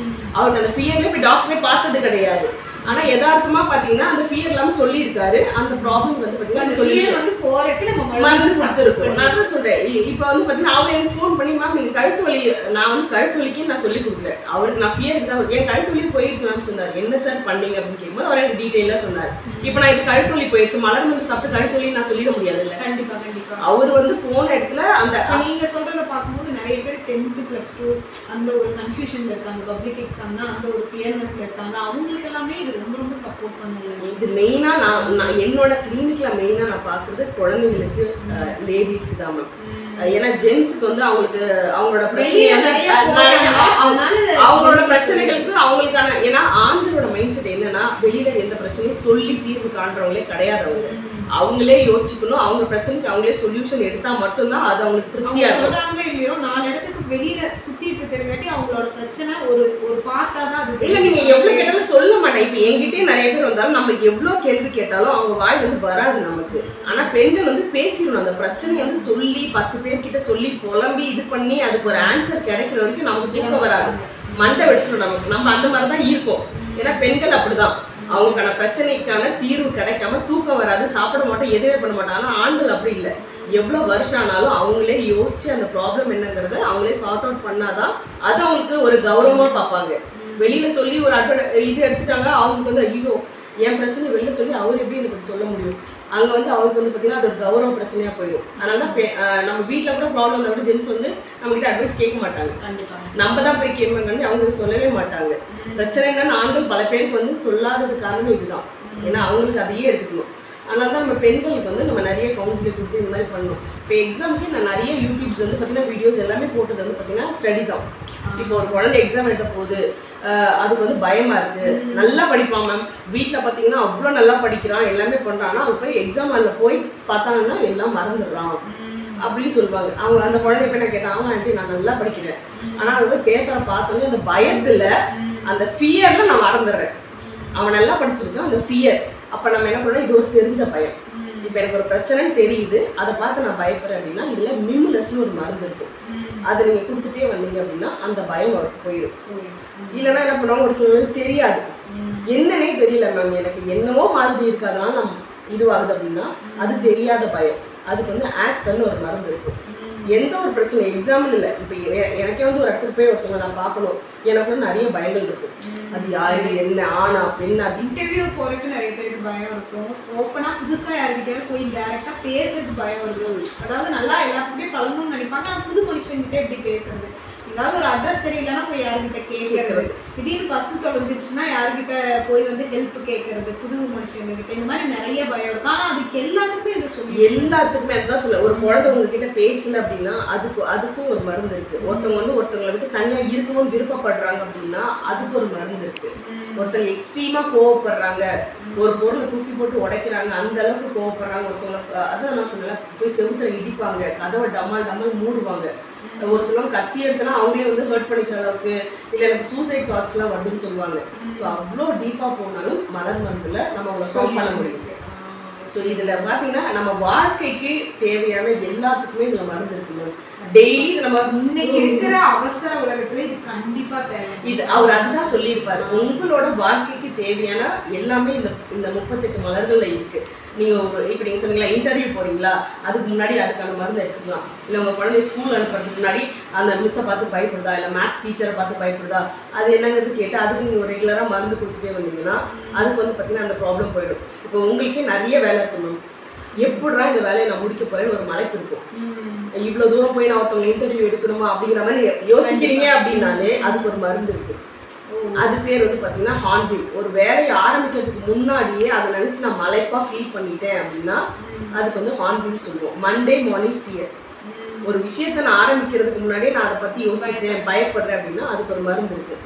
S3: அவருக்கு அந்த ஃபியர்லேயே போய் டாக்டரே பார்த்தது கிடையாது. ஆனா யதார்த்தமா பாத்தீங்கன்னா அந்த ஃபியர் இல்லாம சொல்லியிருக்காரு. அந்த ப்ராப்ளம் வந்து பாத்தீங்கன்னா சொல்யூஷன் வந்து போறதுக்கு நம்ம மருந்து கொடுத்துருக்கோம். நான் தான் சொல்றேன், இப்போ வந்து பாத்தீங்கன்னா அவர் எனக்கு ஃபோன் பண்ணி, மேம் நீங்க கழுத்து வலி, நான் வந்து கழுத்து வலிக்கு நான் சொல்லி கொடுக்குறேன். அவருக்கு நான் ஃபியருக்கு தான் என் கழுத்து வலியே போயிடுச்சு மேம் சொன்னார். என்ன சார் பண்ணீங்க அப்படின்னு கேட்கும்போது அவர் எனக்கு டீட்டெயிலாக சொன்னார். இப்போ நான் இது கழுத்து வலி போயிடுச்சு, மலர் வந்து சாப்பிட்டு கழுத்து வலி நான் சொல்லிட முடியாது இல்லை.
S2: கண்டிப்பா கண்டிப்பா
S3: அவர் வந்து போன இடத்துல அந்த
S2: நீங்க சொல்றத பார்க்கும்போது நிறைய பேர் 10th +2 அந்த ஒரு கன்ஃபியூஷன்ல இருக்காங்க, பப்ளிக் எக்ஸாம்னா அந்த ஒரு ஃபியர்னஸ்ல இருக்காங்க. அவங்களுக்கு எல்லாமே இது ரொம்ப ரொம்ப சப்போர்ட் பண்ணுங்க.
S3: இது மெயினா நான் என்னோட கிளினிக்ல மெயினா நான் பாக்குறது குழந்தைங்களுக்கு, லேடிஸ்க்கு தான் மேம். ஏன்னா ஜென்ஸுக்கு வந்து அவங்களுக்கு அவங்களோட அவங்களோட பிரச்சனைகளுக்கு அவங்களுக்கான, ஏன்னா ஆண்களோட மைண்ட் செட் என்னன்னா வெளியில எந்த பிரச்சனையும் சொல்லி தீர்வு காண்றவங்களே கிடையாது. அவங்களே யோசிக்கணும், அவங்க பிரச்சனைக்கு அவங்களே சொல்யூஷன் எடுத்தா மட்டும்தான் அது அவங்களுக்கு திருப்தியா இருக்கும்.
S2: சொல்றாங்க இல்லையோ 4 இடத்துக்கு வெளியில சுத்திட்டு இருக்கிறங்காட்டி அவங்களோட பிரச்சனை ஒரு பார்ட்டா தான் அது.
S3: இல்ல நீங்க எவ்வளவு கேட்டாலும் சொல்ல மாட்டேன். இப்ப என்கிட்டயே நிறைய பேர் வந்தாலும் நம்ம எவ்வளவு கேள்வி கேட்டாலும் அவங்க வாயில இருந்து வராது நமக்கு. ஆனா பெண்கள் வந்து பேசிடணும், அந்த பிரச்சனையை வந்து சொல்லி 10 பேர்கிட்ட சொல்லி புலம்பி இது பண்ணி அதுக்கு ஒரு ஆன்சர் கிடைக்கிற வரைக்கும் நமக்கு தூக்கம் வராது, மண்டை வெடிச்சிடும் நமக்கு. நம்ம அந்த மாதிரிதான் இருக்கோம். ஏன்னா பெண்கள் அப்படிதான், அவங்களுக்கான பிரச்சனைக்கான தீர்வு கிடைக்காம தூக்கம் வராது, சாப்பிட மாட்டோம், எதுவுமே பண்ண மாட்டோம். ஆனால் ஆண்கள் அப்படி இல்லை, எவ்வளோ வருஷம் ஆனாலும் அவங்களே யோசிச்சு அந்த ப்ராப்ளம் என்னங்கிறத அவங்களே சார்ட் அவுட் பண்ணாதான் அது அவங்களுக்கு ஒரு கௌரவமாக பார்ப்பாங்க. வெளியில சொல்லி ஒரு இது எடுத்துட்டாங்க, அவங்களுக்கு வந்து ஐயோ என் பிரச்சனை வெளில சொல்லி அவர் எப்படி எனக்கு சொல்ல முடியும், அங்கே வந்து அவருக்கு வந்து பார்த்தீங்கன்னா அது ஒரு கௌரவ பிரச்சனையாக போயிடும். அதனால தான் நம்ம வீட்டில் கூட ப்ராப்ளம் இருந்தால் கூட ஜென்ஸ் வந்து நம்மகிட்ட அட்வைஸ் கேட்க மாட்டாங்க, நம்ம தான் போய் கேட்பாங்கன்னு அவங்க சொல்லவே மாட்டாங்க. பிரச்சனை என்னன்னு ஆண்கள் பல பேருக்கு வந்து சொல்லாதது காரணம் இதுதான், ஏன்னா அவங்களுக்கு அதையே எடுத்துக்கணும். அதனால தான் நம்ம பெண்களுக்கு வந்து நம்ம நிறைய கவுன்சிலிங் கொடுத்து இந்த மாதிரி பண்ணணும். இப்போ எக்ஸாமுக்கு நான் நிறைய யூடியூப்ஸ் வந்து பார்த்தீங்கன்னா வீடியோஸ் எல்லாமே போட்டது வந்து பார்த்தீங்கன்னா ஸ்டடி தான். இப்போ ஒரு குழந்தை எக்ஸாம் எழுத போகுது, அதுக்கு வந்து பயமா இருக்கு, நல்லா படிப்பான் மேம், வீட்டில் பார்த்தீங்கன்னா அவ்வளோ நல்லா படிக்கிறான், எல்லாமே பண்ணுறான், ஆனால் அவன் போய் எக்ஸாம் ஹாலில் போய் பார்த்தாங்கன்னா எல்லாம் மறந்துடுறான் அப்படின்னு சொல்லுவாங்க. அவங்க அந்த குழந்தை போய் நான் கேட்டேன், அவன் ஆண்டி நான் நல்லா படிக்கிறேன், ஆனால் அது போய் பேப்பரை பார்த்தோன்னே அந்த பயத்தில் அந்த ஃபியரில் நான் மறந்துடுறேன். அவன் நல்லா படிச்சிருக்கான், அந்த ஃபியர். அப்போ நம்ம என்ன பண்ணோம், இது ஒரு தெரிஞ்ச பயம். இப்போ எனக்கு ஒரு பிரச்சனைன்னு தெரியுது, அதை பார்த்து நான் பயப்படுறேன் அப்படின்னா இதில் மிம்லஸ்ன்னு ஒரு மருந்து இருக்கும், அது நீங்கள் கொடுத்துட்டே வந்தீங்க அப்படின்னா அந்த பயம் அவருக்கு போயிடும். இல்லைன்னா என்ன பண்ணுவாங்க, ஒரு சில தெரியாது, என்னன்னே தெரியல மேம் எனக்கு என்னவோ மாதிரி இருக்கு, அதனால நம்ம இதுவாகுது அப்படின்னா அது தெரியாத பயம். அதுக்கு வந்து ஆஸ்பர்னு ஒரு மருந்து இருக்கும். எந்த ஒரு பிரச்சனை எக்ஸாம்பிள் இல்லை, இப்போ எனக்கே வந்து ஒரு இடத்துக்கு போய் ஒருத்தவங்க நான் பார்க்கணும், எனக்கு வந்து நிறைய பயங்கள் இருக்கும். அது யாரு என்ன ஆனா பெண்ணா
S2: இன்டர்வியூ போறதுக்கு நிறைய பேருக்கு பயம் இருக்கும். ஓப்பனா புதுசா யாருக்கிட்டயாவது போய் டைரக்டா பேசுறதுக்கு பயம் இருக்கும். அதாவது நல்லா எல்லாத்துக்குமே பழகணும்னு நினைப்பாங்க, ஆனால் புது மனுஷன்கிட்ட எப்படி பேசுறது, ஏதாவது ஒரு அட்ரஸ் தெரியலன்னா போய் யாருக்கிட்ட கேட்கறது, திடீர்னு பஸ் தொலைஞ்சிருச்சுன்னா யாருக்கிட்ட போய் வந்து ஹெல்ப் கேட்கறது, புது மனுஷங்ககிட்ட, இந்த மாதிரி நிறைய பயம் இருக்கும். ஆனால் அதுக்கு எல்லாத்துக்குமே இதை சொல்லி
S3: எல்லாத்துக்குமே அதுதான் சொல்ல, ஒரு குழந்தை உங்ககிட்ட பேசல அப்படின்னா அதுக்கும் ஒரு மருந்து இருக்கு. ஒருத்தவங்க வந்து ஒருத்தவங்களை விட்டு தனியா இருக்கவும் விருப்பப்படுறாங்க அப்படின்னா அதுக்கு ஒரு மருந்து இருக்கு. ஒருத்தவங்க எக்ஸ்ட்ரீமா கோவப்படுறாங்க, ஒரு பொருளை தூக்கி போட்டு உடைக்கிறாங்க, அந்த அளவுக்கு கோவப்படுறாங்க, ஒருத்தவங்களை அதான் நான் சொன்னேன் போய் செவுத்துல இடிப்பாங்க, கதவை டமால் டமால் மூடுவாங்க, ஒரு சிலவங்க கத்தி எடுத்தலாம் அவங்களே வந்து ஹர்ட் பண்ணிக்கிற அளவுக்கு, இல்லை எனக்கு சூசைட் தாட்ஸ்லாம் வருதுன்னு சொல்லுவாங்க. ஸோ அவ்வளோ டீப்பாக போனாலும் மலர் மருந்துல நம்ம அவங்களை சால்வ் பண்ண முடியும். ஸோ இதில் பார்த்தீங்கன்னா நம்ம வாழ்க்கைக்கு தேவையான எல்லாத்துக்குமே இதில் மருந்து இருக்குங்க. டெய்லி நம்ம
S2: இன்னைக்கு இருக்கிற அவசர உலகத்துல இது கண்டிப்பா தேவை.
S3: இது அவர் அதுதான் சொல்லியிருப்பாரு, உங்களோட வாழ்க்கைக்கு தேவையான எல்லாமே இந்த 38 மலர்கள்ல இருக்கு. நீங்க இப்போ நீங்க சொன்னீங்களா இன்டர்வியூ போறீங்களா, அதுக்கு முன்னாடி அதுக்கான மருந்து எடுத்துக்கலாம். இல்லை உங்க குழந்தைய ஸ்கூல் அனுப்புறதுக்கு முன்னாடி அந்த மிஸ்ஸை பார்த்து பயப்படுதா, இல்லை மேத்ஸ் டீச்சரை பார்த்து பயப்படுதா, அது என்னங்கிறது கேட்டு அதுக்கு நீங்கள் ரெகுலராக மருந்து கொடுத்துட்டே வந்தீங்கன்னா அதுக்கு வந்து பார்த்தீங்கன்னா அந்த ப்ராப்ளம் போயிடும். இப்போ உங்களுக்கே நிறைய வேலை இருக்கு மேம், எப்படா இந்த வேலையை நான் முடிக்க போறேன்னு ஒரு மலைப்பு இருக்கும். இவ்வளோ தூரம் போய் நான் ஒருத்தவங்க இன்டர்வியூ எடுக்கணுமா அப்படிங்கிற மாதிரி யோசிக்கிறீங்க அப்படின்னாலே அதுக்கு ஒரு மருந்து இருக்கு. அது பேர் வந்து பார்த்தீங்கன்னா ஹார்ன்பில். ஒரு வேலையை ஆரம்பிக்கிறதுக்கு முன்னாடியே அதை நினச்சி நான் மலைப்பா ஃபீல் பண்ணிட்டேன் அப்படின்னா அதுக்கு வந்து ஹார்ன்பில் சொல்லுவோம். Monday morning fear. ஒரு விஷயத்த நான் ஆரம்பிக்கிறதுக்கு முன்னாடியே நான் அதை பற்றி யோசிச்சுட்டேன், பயப்படுறேன் அப்படின்னா அதுக்கு ஒரு மருந்து இருக்கு.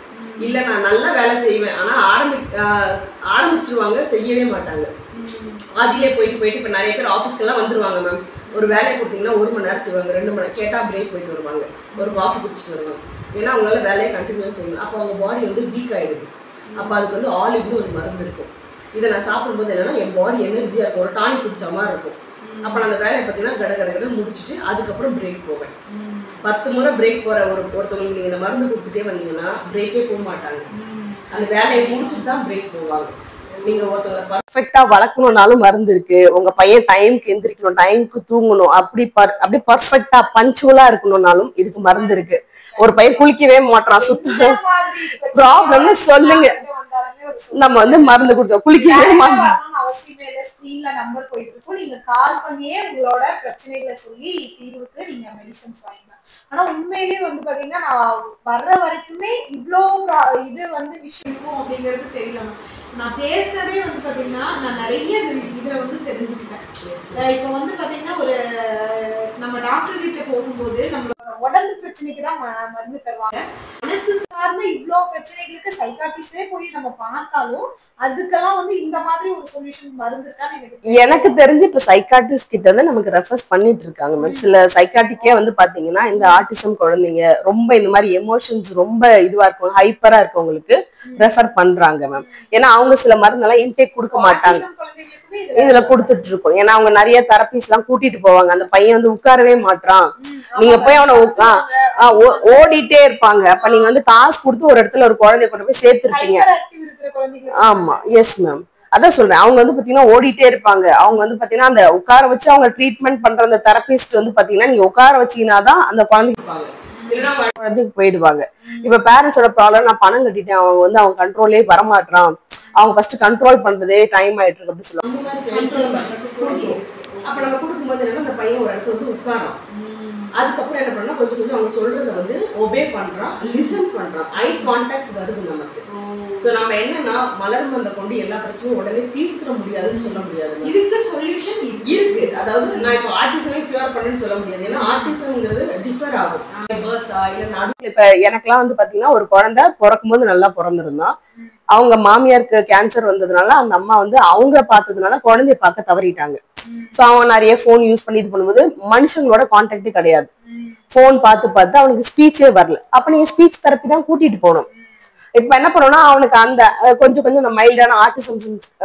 S3: இல்லை நான் நல்லா வேலை செய்வேன் ஆனால் ஆரம்பிச்சிருவாங்க, செய்யவே மாட்டாங்க, அதிலே போயிட்டு இப்போ நிறைய பேர் ஆஃபீஸ்க்கெல்லாம் வந்துருவாங்க மேம். ஒரு வேலையை கொடுத்தீங்கன்னா 1 மணி நேரம் செய்வாங்க, 2 மணி நேரம் கேட்டால் பிரேக் போயிட்டு வருவாங்க, ஒரு காஃபி குடிச்சிட்டு வருவாங்க. ஏன்னா அவங்களால வேலையை கண்டினியூவாக செய்யணும். அப்போ அவங்க பாடி வந்து வீக் ஆகிடுது. அப்போ அதுக்கு வந்து ஆலிவ்னு ஒரு மருந்து இருக்கும். இதை நான் சாப்பிடும்போது என்னன்னா என் பாடி எனர்ஜியாக இருக்கும், ஒரு டானிக் குடிச்ச மாதிரி இருக்கும். அப்போ நான் அந்த வேலையை பார்த்தீங்கன்னா கடை முடிச்சுட்டு அதுக்கப்புறம் பிரேக் போவேன். 10 முறை பிரேக் போகிற ஒருத்தவங்களுக்கு நீங்கள் இந்த மருந்து கொடுத்துட்டே வந்தீங்கன்னா பிரேக்கே போக மாட்டாங்க. அந்த வேலையை முடிச்சுட்டு தான் பிரேக் போவாங்க. நீங்க ஒருத்தவங்களை பர்ஃபெக்டா வளர்க்கணும்னாலும் மருந்து இருக்கு. உங்க பையன் டைமுக்கு எந்திரிக்கணும், டைமுக்கு தூங்கணும், அப்படி பர்ஃபெக்டா பஞ்சுவலா இருக்கணும்னாலும் இதுக்கு மருந்து இருக்கு. ஒரு பையன் குளிக்கவே மாட்டான், சுத்தம் ப்ராப்ளம்னு சொல்லுங்க, நம்ம வந்து மருந்து கொடுத்தோம், குளிக்கவே மாட்டோம்.
S2: அவசியமே இல்லை. ஸ்கிரீன்ல நம்பர் போயிட்டு இருக்கும், நீங்க கால் பண்ணியே உங்களோட பிரச்சனைகளை சொல்லி தீர்வுக்கு நீங்க மெடிசன்ஸ் வாங்கிக்கலாம். ஆனா உண்மையிலேயே வந்து பாத்தீங்கன்னா நான் வர்ற வரைக்குமே இவ்வளோ இது வந்து விஷயம் இருக்கும் அப்படிங்கிறது தெரியல. நான் பேசுனதே வந்து பாத்தீங்கன்னா நான் நிறைய இதுல வந்து தெரிஞ்சுக்கிட்டேன். இப்போ வந்து பாத்தீங்கன்னா ஒரு நம்ம டாக்டர் கிட்ட போகும்போது நம்மளோட உடம்பு பிரச்சனைக்கு தான் மருந்து தருவாங்க. மனசு சார்ந்த இவ்வளோ பிரச்சனைகளுக்கு சைக்காட்டிஸ்டே போய் நம்ம பார்த்தாலும் அதுக்கெல்லாம் வந்து இந்த மாதிரி ஒரு சொல்யூஷன் மருந்து இருக்கான்னு
S1: எனக்கு தெரிஞ்சு இப்ப சைக்காட்டிஸ்ட் கிட்ட வந்து நமக்கு ரெஃபர்ஸ் பண்ணிட்டு இருக்காங்க மேம். சில சைக்காட்டிக்கே வந்து பாத்தீங்கன்னா இந்த ஆட்டிசம் குழந்தைங்க ரொம்ப இந்த மாதிரி எமோஷன்ஸ் ரொம்ப இதுவா இருக்கும், ஹைப்பரா இருக்கவங்களுக்கு ரெஃபர் பண்றாங்க மேம். ஏன்னா அவங்க சில மருந்தெல்லாம் இன்டேக் கொடுக்க மாட்டாங்க, இதுல கொடுத்துட்டு இருக்கோம். ஏன்னா அவங்க நிறைய தெரபிஸ் எல்லாம் கூட்டிட்டு போவாங்க. அந்த பையன் வந்து உட்காரவே மாட்டான், நீங்க போய் அவனை ஓடிட்டே இருப்பாங்க. அப்ப நீங்க வந்து காசு கொடுத்து ஒரு இடத்துல ஒரு குழந்தைய கொண்டு போய் சேர்த்துருப்பீங்க. ஆமா, எஸ் மேம், அதான் சொல்றேன். அவங்க வந்து பாத்தீங்கன்னா ஓடிட்டே இருப்பாங்க. அவங்க வந்து பாத்தீங்கன்னா அந்த உட்கார வச்சு அவங்க ட்ரீட்மெண்ட் பண்ற அந்த தெரபிஸ்ட் வந்து பாத்தீங்கன்னா நீங்க உட்கார வச்சீங்கன்னாதான் அந்த குழந்தைக்கு போயிடுவாங்க. இப்ப பேரண்ட்ஸோட ப்ராப்ளம், நான் பணம் கட்டிட்டேன், அவங்க வந்து அவங்க கண்ட்ரோலே வரமாட்டான், அவங்க ஃபர்ஸ்ட் கண்ட்ரோல் பண்றதே டைம் ஆயிட்டு இருக்கு அப்படின்னு சொல்லுவாங்க.
S3: அப்ப நம்ம கொடுக்கும்போது என்னன்னா அந்த பையன் ஒரு இடத்துல வந்து உட்காரான். அதுக்கப்புறம் என்ன பண்ணா கொஞ்சம் அவங்க சொல்றதை வந்து ஒபே பண்றான், லிசன் பண்றான், ஐ கான்டாக்ட் வருது நமக்கு. சோ நம்ம என்னன்னா மலர் மருந்தை கொண்டு எல்லா பிரச்சனையும் உடனே தீர்த்திட முடியாதுன்னு சொல்ல முடியாது. இதுக்கு சொல்யூஷன் இருக்கு. அதாவது நான் இப்போ ஆர்டிசமே கியூர் பண்ணேன்னு சொல்ல முடியாது. ஏன்னா ஆர்டிசம்ங்கிறது டிஃபர் ஆகும்.
S1: இப்ப எனக்கெல்லாம் வந்து பாத்தீங்கன்னா ஒரு குழந்தை பிறக்கும் போது நல்லா பிறந்திருந்தான். அவங்க மாமியாருக்கு கேன்சர் வந்ததுனால அந்த அம்மா வந்து அவங்க பார்த்ததுனால குழந்தைய பார்க்க தவறிட்டாங்க. சோ அவன் நிறைய போன் யூஸ் பண்ணி இது பண்ணும்போது மனுஷங்களோட கான்டாக்டே கிடையாது. போன் பார்த்து அவனுக்கு ஸ்பீச்சே வரல. அப்ப நீங்க ஸ்பீச் தெரப்பி தான் கூட்டிட்டு போகணும். இப்ப என்ன பண்ணோம்னா அவனுக்கு அந்த கொஞ்சம் இந்த மைல்டான ஆர்டிசம்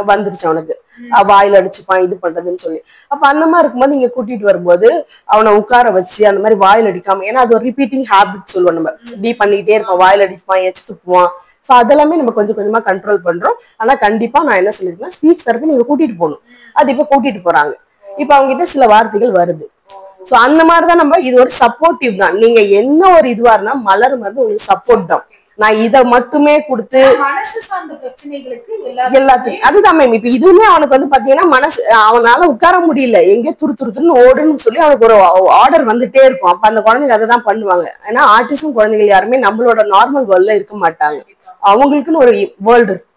S1: வந்துருச்சு, அவனுக்கு வாயில அடிச்சுப்பான் இது பண்றதுன்னு சொல்லி. அப்ப அந்த மாதிரி இருக்கும்போது நீங்க கூட்டிட்டு வரும்போது அவனை உட்கார வச்சு அந்த மாதிரி வாயில் அடிக்காம, ஏன்னா அது ஒரு ரிப்பீட்டிங் ஹேபிட் சொல்லுவோம், நம்ம இப்படி பண்ணிட்டே இருப்போம், வாயில் அடிப்பான், எச்சு துப்புவான். சோ அதெல்லாமே நம்ம கொஞ்சமா கண்ட்ரோல் பண்றோம். ஆனா கண்டிப்பா நான் என்ன சொல்லிருக்கேன், ஸ்பீச் தெரப்பி நீங்க கூட்டிட்டு போகணும். அது இப்ப கூட்டிட்டு போறாங்க. இப்ப அவங்க கிட்ட சில வார்த்தைகள் வருது. சோ அந்த மாதிரிதான் நம்ம, இது ஒரு சப்போர்ட்டிவ் தான். நீங்க என்ன ஒரு இதுவா இருந்தா மலர் மருந்து உங்களுக்கு சப்போர்ட் தான். நான் இதை மட்டுமே கொடுத்து
S2: மனசு சார்ந்த பிரச்சனைகளுக்கு
S1: எல்லாத்துக்கும் அதுதான் மேம். இப்ப இதுவுமே அவனுக்கு வந்து பாத்தீங்கன்னா மனசு, அவனால உட்கார முடியல, எங்கேயோ துருன்னு ஓடுன்னு சொல்லி அவனுக்கு ஒரு ஆர்டர் வந்துட்டே இருக்கும். அப்ப அந்த குழந்தைங்க அதை தான் பண்ணுவாங்க. ஏன்னா ஆர்டிசம் குழந்தைகள் யாருமே நம்மளோட நார்மல் வேர்ல்ட்ல இருக்க மாட்டாங்க, அவங்களுக்குன்னு ஒரு வேர்ல்டு இருக்கு.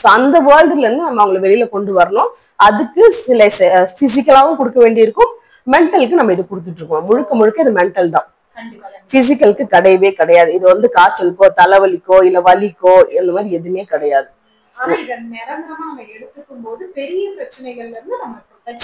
S1: சோ அந்த வேர்ல்டுல இருந்து நம்ம அவங்களை வெளியில கொண்டு வரணும். அதுக்கு சில பிசிக்கலாவும் கொடுக்க வேண்டியிருக்கும், மென்டலுக்கு நம்ம இது கொடுத்துட்டு இருக்கோம். முழுக்க இது மென்டல் தான், பிசிக்கலுக்கு கிடையவே கிடையாது. இது வந்து காய்ச்சலுக்கோ தலைவலிக்கோ இல்ல வலிக்கோ இந்த மாதிரி எதுவுமே கிடையாது.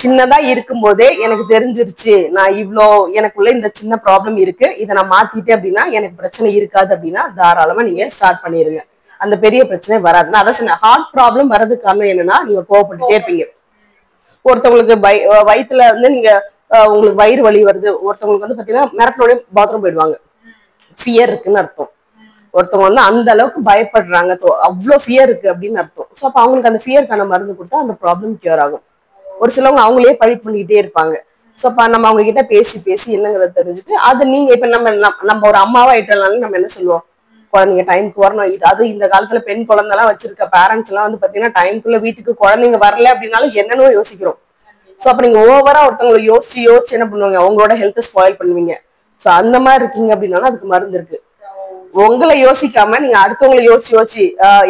S1: சின்னதா இருக்கும் போதே எனக்கு தெரிஞ்சிருச்சு, நான் இவ்வளோ எனக்குள்ள இந்த சின்ன ப்ராப்ளம் இருக்கு, இதை நான் மாத்திட்டேன் அப்படின்னா எனக்கு பிரச்சனை இருக்காது அப்படின்னா தாராளமா நீங்க ஸ்டார்ட் பண்ணிருங்க. அந்த பெரிய பிரச்சனை வராது. நான் அதான் சொன்னேன், ஹார்ட் ப்ராப்ளம் வர்றதுக்கு காரணம் என்னன்னா நீங்க கோவப்பட்டுட்டே இருப்பீங்க. ஒருத்தவங்களுக்கு வயிற்றுல வந்து நீங்க உங்களுக்கு வயிறு வலி வருது, ஒருத்தவங்களுக்கு வந்து பாத்தீங்கன்னா மிரட்டலோட பாத்ரூம் போயிடுவாங்க, ஃபியர் இருக்குன்னு அர்த்தம். ஒருத்தவங்க வந்து அந்த அளவுக்கு பயப்படுறாங்க, அவ்வளவு ஃபியர் இருக்கு அப்படின்னு அர்த்தம். ஸோ அப்ப அவங்களுக்கு அந்த ஃபியருக்கான மருந்து கொடுத்தா அந்த ப்ராப்ளம் கியூர் ஆகும். ஒரு சிலவங்க அவங்களே பழி பண்ணிக்கிட்டே இருப்பாங்க. ஸோ அப்ப நம்ம அவங்க கிட்ட பேசி என்னங்கிறத தெரிஞ்சுட்டு அது நீங்க இப்ப நம்ம ஒரு அம்மாவா ஆயிட்டனால நம்ம என்ன சொல்லுவோம், குழந்தைங்க டைமுக்கு வரணும். இது அதுவும் இந்த காலத்துல பெண் குழந்தை எல்லாம் வச்சிருக்க பேரண்ட்ஸ் எல்லாம் வந்து பாத்தீங்கன்னா டைமுக்குள்ள வீட்டுக்கு குழந்தைங்க வரல அப்படின்னாலும் என்னன்னு யோசிக்கிறோம். சோ அப்ப நீங்க ஓவரா ஒருத்தவங்களை யோசிச்சு என்ன பண்ணுவாங்க, அவங்களோட ஹெல்த்தை ஸ்பாயில் பண்ணுவீங்க. சோ அந்த மாதிரி இருக்கீங்க அப்படின்னாலும் அதுக்கு மருந்து இருக்கு. உங்களை யோசிக்காம நீங்க அடுத்தவங்களை யோசிச்சு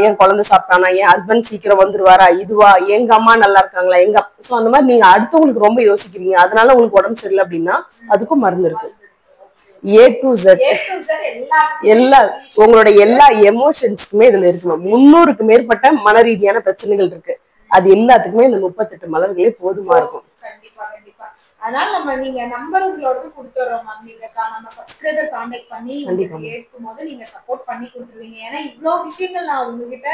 S1: என் குழந்தை சாப்பிட்டானா, என் ஹஸ்பண்ட் சீக்கிரம் வந்துருவாரா, இதுவா, எங்க அம்மா நல்லா இருக்காங்களா, சோ அந்த மாதிரி நீங்க அடுத்தவங்களுக்கு ரொம்ப யோசிக்கிறீங்க, அதனால உங்களுக்கு உடம்பு சரியில்லை அப்படின்னா அதுக்கும் மருந்து இருக்கு. A to Z எல்லா உங்களோட எல்லா எமோஷன்ஸ்க்குமே இதுல இருக்கணும். 300க்கு மேற்பட்ட மன ரீதியான பிரச்சனைகள் இருக்கு. அது எல்லாத்துக்குமே இந்த 38 மலர்களே போதுமா இருக்கும்.
S2: கண்டிப்பா கண்டிப்பா. அதனால நீங்க நம்பர் உங்களோடது கொடுத்துறோம் மேம். நீங்க நம்ம சப்ஸ்கிரைபர் கான்டாக்ட் பண்ணி கேட்கும் போது நீங்க சப்போர்ட் பண்ணி கொடுத்துருவீங்க. ஏன்னா இவ்வளவு விஷயங்கள் நான் உங்ககிட்ட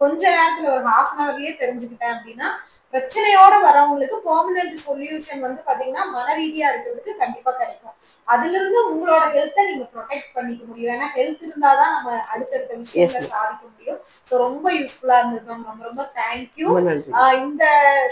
S2: கொஞ்ச நேரத்துல ஒரு ½ an hourலயே தெரிஞ்சுக்கிட்டேன் அப்படின்னா பிரச்சனையோட வரவங்களுக்கு பெர்மனன்ட் சொல்யூஷன் பாத்தீங்கன்னா மன ரீதியா இருக்கிறதுக்கு கண்டிப்பா கிடைக்கும். அதுல இருந்து உங்களோட ஹெல்த்தை நீங்க ப்ரொடெக்ட் பண்ணிக்க முடியும். ஏன்னா ஹெல்த் இருந்தாதான் நம்ம அடுத்தடுத்த விஷயங்களை சாதிக்க முடியும். சோ ரொம்ப யூஸ்ஃபுல்லா இருந்தது மேம். ரொம்ப ரொம்ப தேங்க்யூ. இந்த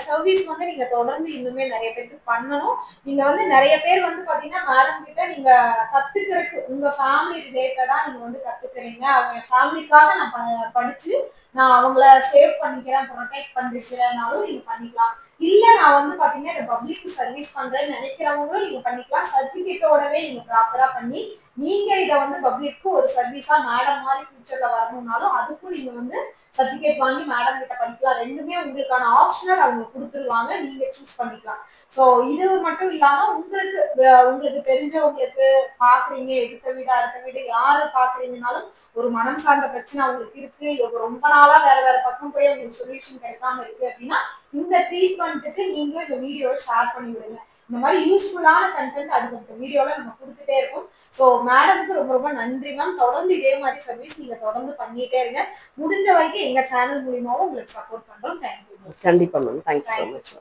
S2: சர்வீஸ் நீங்க தொடர்ந்து இன்னுமே நிறைய பேருக்கு பண்ணணும். நீங்க நிறைய பேர் பாத்தீங்கன்னா மேடம் கிட்ட நீங்க கத்துக்கிறதுக்கு உங்க ஃபேமிலி ரிலேட்டடா நீங்க கத்துக்கிறீங்க. அவங்க ஃபேமிலிக்காக நான் படிச்சு நான் அவங்கள சேவ் பண்ணிக்கிறேன், ப்ரொடெக்ட் பண்ணிக்கிறேன்னாலும் நீங்க பண்ணிக்கலாம். இல்ல நான் பாத்தீங்கன்னா இந்த பப்ளிக் சர்வீஸ் பண்றேன்னு நினைக்கிறவங்களும் நீங்க பண்ணிக்கலாம். சர்டிபிகேட்டோடவே நீங்க ப்ராப்பரா பண்ணி நீங்க இத பப்ளிக்கு ஒரு சர்வீஸா மேடம் மாதிரி ஃபியூச்சர்ல வரணும்னாலும் அதுக்கும் நீங்க சர்டிபிகேட் வாங்கி மேடம் கிட்ட படிக்கலாம். ரெண்டுமே உங்களுக்கான ஆப்ஷனல் அவங்க கொடுத்துருவாங்க, நீங்க சூஸ் பண்ணிக்கலாம். சோ இது மட்டும் இல்லாம உங்களுக்கு தெரிஞ்சவங்களுக்கு பாக்குறீங்க, எதிர்த்த வீடு அடுத்த வீடு யாரு பாக்குறீங்கனாலும் ஒரு மனம் சார்ந்த பிரச்சனை அவங்களுக்கு இருக்கு, ரொம்ப நாளா வேற வேற பக்கம் போய் உங்களுக்கு சொல்யூஷன் கிடைக்காம இருக்கு அப்படின்னா இந்த ட்ரீட்மெண்ட்டுக்கு நீங்களும் இந்த வீடியோவை ஷேர் பண்ணி விடுங்க. இந்த மாதிரி யூஸ்ஃபுல்லான கண்டென்ட் அடுத்த வீடியோல நம்ம கொடுத்துட்டே இருக்கோம். ஸோ மேடம்க்கு ரொம்ப ரொம்ப நன்றி மேம். தொடர்ந்து இதே மாதிரி சர்வீஸ் நீங்க தொடர்ந்து பண்ணிட்டே இருங்க. முடிஞ்ச வரைக்கும் எங்க சேனல் மூலியமாவும் உங்களுக்கு சப்போர்ட் பண்றோம். தேங்க்யூ.
S1: கண்டிப்பா மேம். Thank you so much.